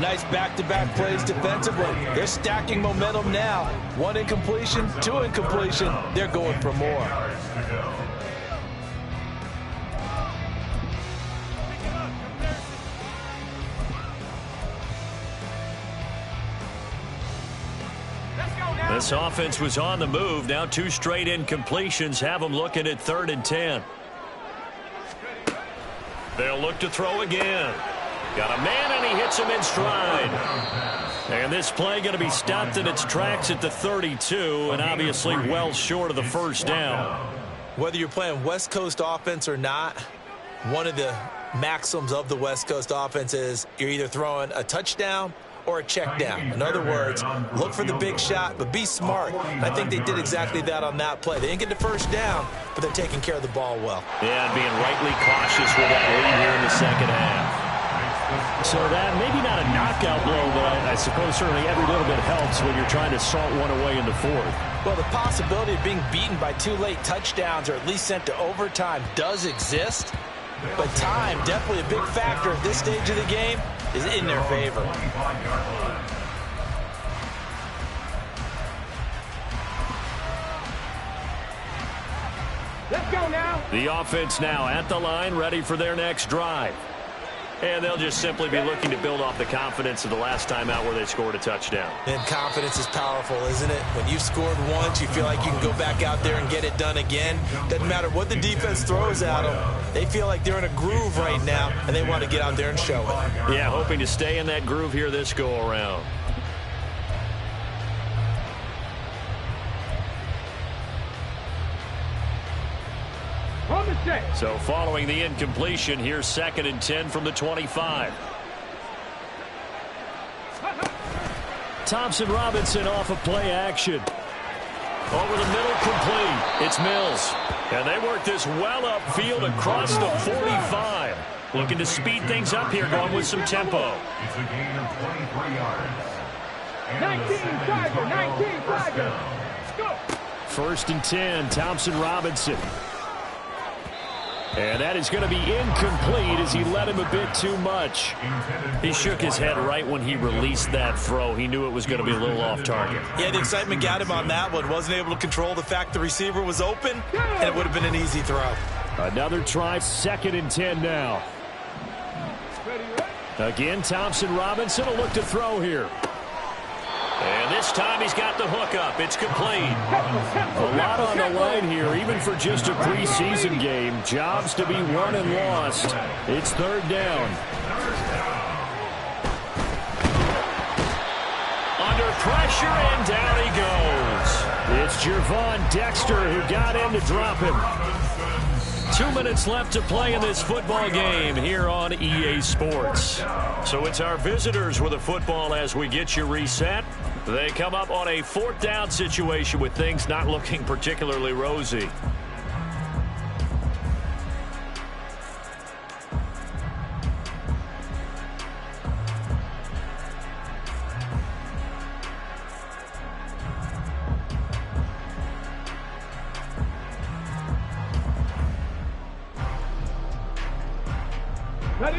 Nice back-to-back plays defensively. They're stacking momentum now. 1 incompletion, 2 incompletion. They're going for more. This offense was on the move. Now 2 straight incompletions have them looking at 3rd and 10. They'll look to throw again. Got a man, and he hits him in stride. And this play going to be stopped in its tracks at the 32, and obviously well short of the first down. Whether you're playing West Coast offense or not, one of the maxims of the West Coast offense is you're either throwing a touchdown or a check down. In other words, look for the big shot, but be smart. And I think they did exactly that on that play. They didn't get the first down, but they're taking care of the ball well. Yeah, and being rightly cautious with that lead here in the second half. So that maybe not a knockout blow, but I suppose certainly every little bit helps when you're trying to salt one away in the fourth. Well, the possibility of being beaten by 2 late touchdowns or at least sent to overtime does exist, but time, definitely a big factor at this stage of the game, is in their favor. Let's go now. The offense now at the line, ready for their next drive. And they'll just simply be looking to build off the confidence of the last time out where they scored a touchdown. And confidence is powerful, isn't it? When you've scored once, you feel like you can go back out there and get it done again. Doesn't matter what the defense throws at them. They feel like they're in a groove right now, and they want to get out there and show it. Yeah, hoping to stay in that groove here this go-around. So following the incompletion, here's 2nd and 10 from the 25. Thompson Robinson off of play action. Over the middle, complete. It's Mills. And they work this well upfield across the 45. Looking to speed things up here, going with some tempo. It's a gain of 23 yards. 19 Tiger. Go. 1st and 10, Thompson Robinson. And that is going to be incomplete as he led him a bit too much. He shook his head right when he released that throw. He knew it was going to be a little off target. Yeah, the excitement got him on that one. Wasn't able to control the fact the receiver was open, and it would have been an easy throw. Another try, 2nd and 10 now. Again, Thompson Robinson will look to throw here. And this time he's got the hook up. It's complete. A lot on the line here, even for just a preseason game. Jobs to be won and lost. It's 3rd down. Under pressure, and down he goes. It's Gervon Dexter who got in to drop him. 2 minutes left to play in this football game here on EA Sports. So it's our visitors with the football as we get you reset. They come up on a 4th down situation with things not looking particularly rosy.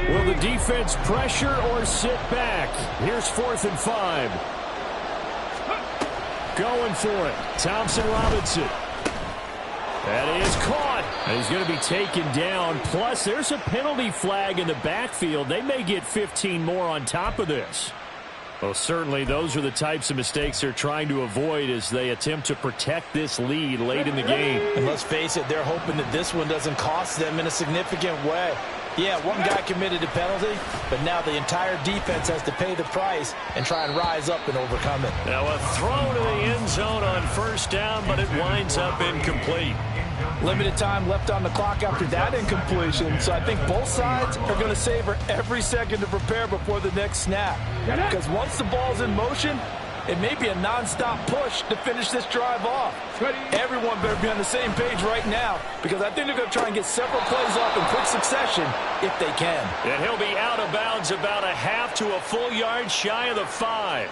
Will the defense pressure or sit back? Here's 4th and 5. Going for it. Thompson Robinson. That is caught. And he's going to be taken down. Plus, there's a penalty flag in the backfield. They may get 15 more on top of this. Well, certainly those are the types of mistakes they're trying to avoid as they attempt to protect this lead late in the game. And let's face it, they're hoping that this one doesn't cost them in a significant way. Yeah, one guy committed a penalty, but now the entire defense has to pay the price and try and rise up and overcome it. Now a throw to the end zone on 1st down, but it winds up incomplete. Limited time left on the clock after that incompletion, so I think both sides are going to savor every second to prepare before the next snap. Because once the ball's in motion, it may be a non-stop push to finish this drive off. Everyone better be on the same page right now, because I think they're going to try and get several plays off in quick succession if they can. And he'll be out of bounds about a half to a full yard shy of the 5.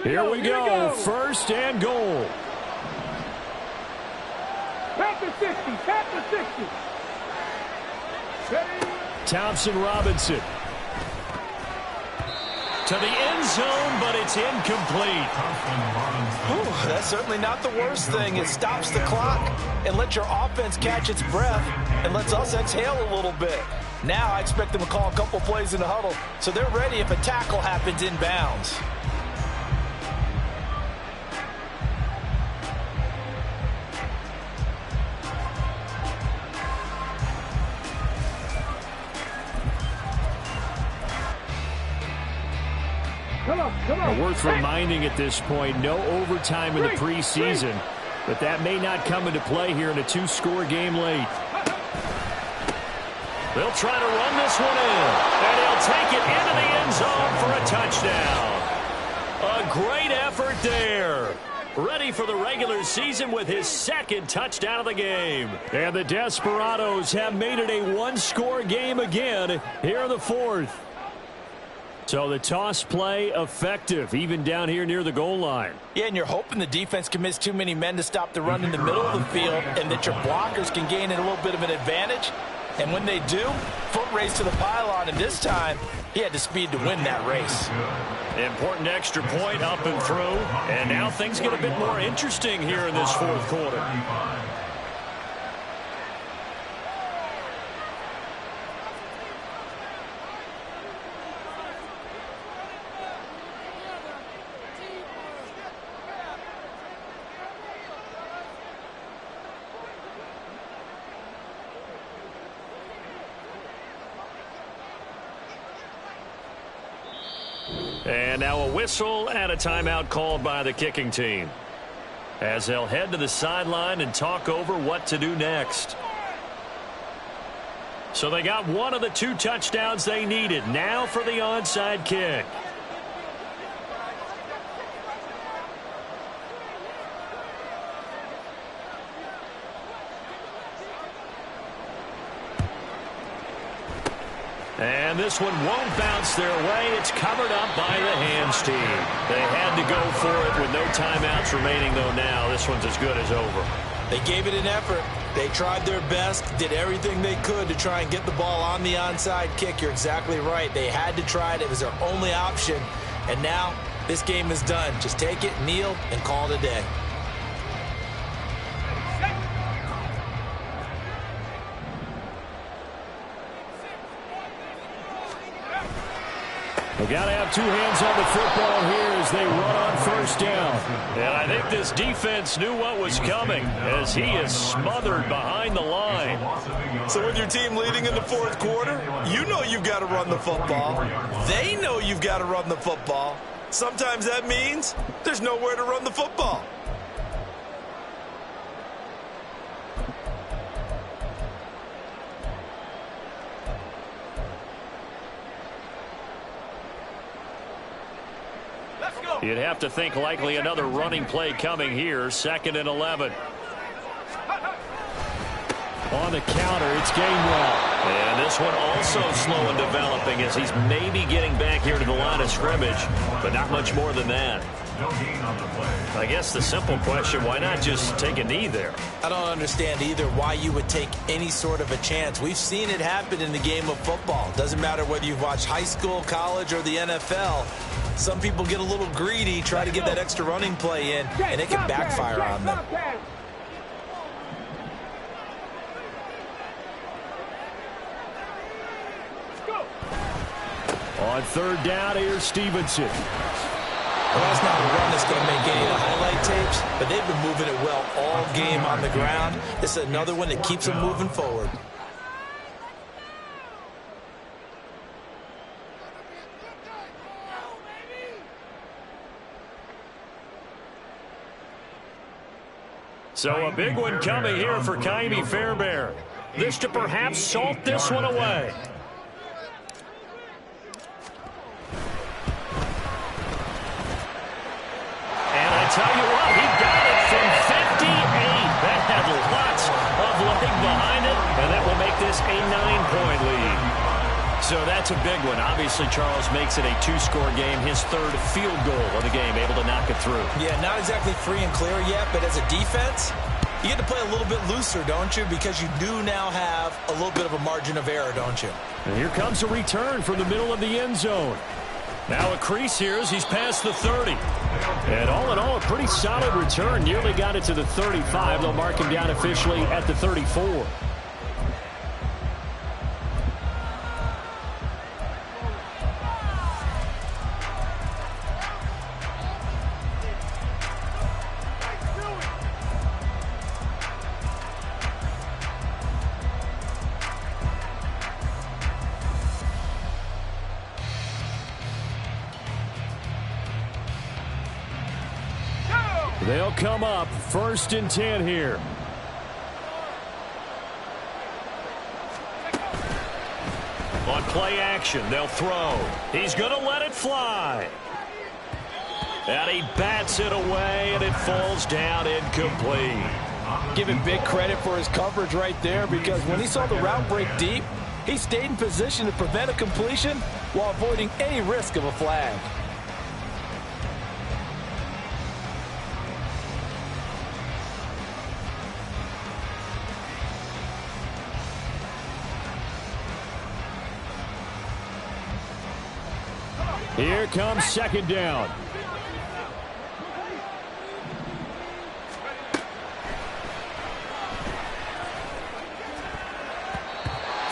Here we go. 1st and goal. Tap the 60. Tap the 60. Thompson Robinson. To the end zone, but it's incomplete. Ooh, that's certainly not the worst thing. It stops the clock and lets your offense catch its breath and lets us exhale a little bit. Now I expect them to call a couple plays in the huddle so they're ready if a tackle happens inbounds. Come on. Worth reminding at this point, no overtime in the preseason, but that may not come into play here in a 2-score game late. They'll try to run this one in, and he'll take it into the end zone for a touchdown. A great effort there. Ready for the regular season with his 2nd touchdown of the game. And the Desperados have made it a 1-score game again here in the 4th. So the toss play effective, even down here near the goal line. Yeah, and you're hoping the defense commits too many men to stop the run in the middle of the field and that your blockers can gain a little bit of an advantage. And when they do, foot race to the pylon, and this time he had the speed to win that race. Important extra point up and through. And now things get a bit more interesting here in this 4th quarter. And now a whistle and a timeout called by the kicking team, as they'll head to the sideline and talk over what to do next. So they got one of the 2 touchdowns they needed. Now for the onside kick. And this one won't bounce their way. It's covered up by the hands team. They had to go for it with no timeouts remaining, though. Now this one's as good as over. They gave it an effort. They tried their best, did everything they could to try and get the ball on the onside kick. You're exactly right. They had to try it. It was their only option. And now this game is done. Just take it, kneel, and call it a day. They got to have two hands on the football here as they run on first down. And I think this defense knew what was coming as he is smothered behind the line. So with your team leading in the fourth quarter, you know you've got to run the football. They know you've got to run the football. Sometimes that means there's nowhere to run the football. You'd have to think likely another running play coming here, 2nd and 11. On the counter, it's Gainwell. And this one also slow in developing as he's maybe getting back here to the line of scrimmage, but not much more than that. I guess the simple question, why not just take a knee there? I don't understand either why you would take any sort of a chance. We've seen it happen in the game of football. Doesn't matter whether you've watched high school, college, or the NFL. Some people get a little greedy, try to get that extra running play in, and it can backfire on them. On third down, here's Stevenson. Well, that's not a run that's going to make any of the highlight tapes, but they've been moving it well all game on the ground. This is another one that keeps them moving forward. So a big one coming here for Kymie Fairbairn. This to perhaps salt this one away. And I tell you what, he got it from 58. That had lots of leg behind it, and that will make this a 9-point lead. So that's a big one. Obviously, Charles makes it a 2-score game. His 3rd field goal of the game, able to knock it through. Yeah, not exactly free and clear yet, but as a defense, you get to play a little bit looser, don't you? Because you do now have a little bit of a margin of error, don't you? And here comes a return from the middle of the end zone. Now a crease here as he's past the 30. And all in all, a pretty solid return. Nearly got it to the 35. They'll mark him down officially at the 34. They'll come up 1st and 10 here. On play action, they'll throw. He's going to let it fly. And he bats it away, and it falls down incomplete. Give him big credit for his coverage right there, because when he saw the route break deep, he stayed in position to prevent a completion while avoiding any risk of a flag. Here comes 2nd down.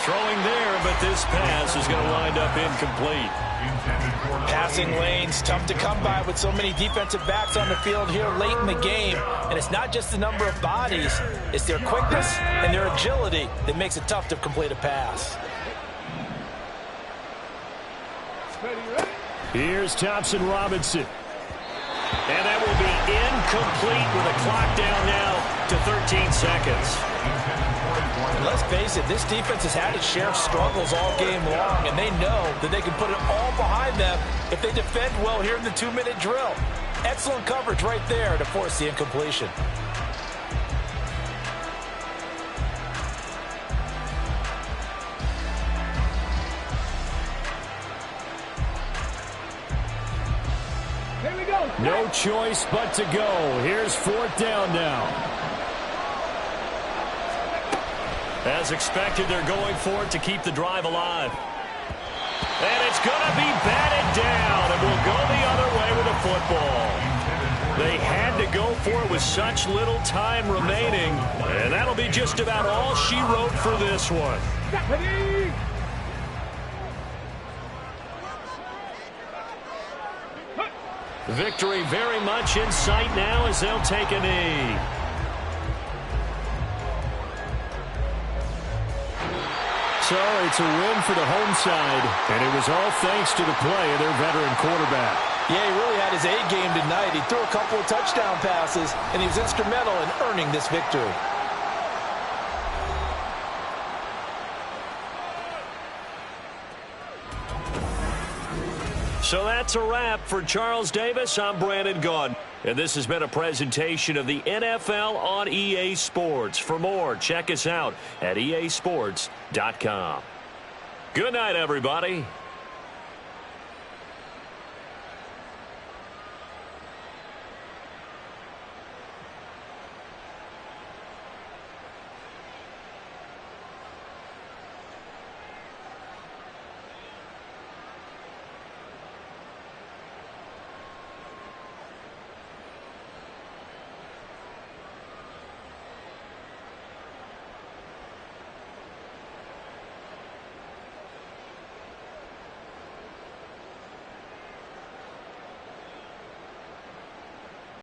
Throwing there, but this pass is going to wind up incomplete. Passing lanes, tough to come by with so many defensive backs on the field here late in the game. And it's not just the number of bodies, it's their quickness and their agility that makes it tough to complete a pass. Here's Thompson Robinson. And that will be incomplete with a clock down now to 13 seconds. And let's face it, this defense has had its share of struggles all game long, and they know that they can put it all behind them if they defend well here in the 2-minute drill. Excellent coverage right there to force the incompletion. No choice but to go. Here's 4th down now. As expected, they're going for it to keep the drive alive. And it's going to be batted down, and will go the other way with the football. They had to go for it with such little time remaining, and that'll be just about all she wrote for this one. Victory very much in sight now as they'll take a knee. So it's a win for the home side, and it was all thanks to the play of their veteran quarterback. Yeah, he really had his A game tonight. He threw a couple of touchdown passes, and he was instrumental in earning this victory. So that's a wrap for Charles Davis. I'm Brandon Gaudin. And this has been a presentation of the NFL on EA Sports. For more, check us out at easports.com. Good night, everybody.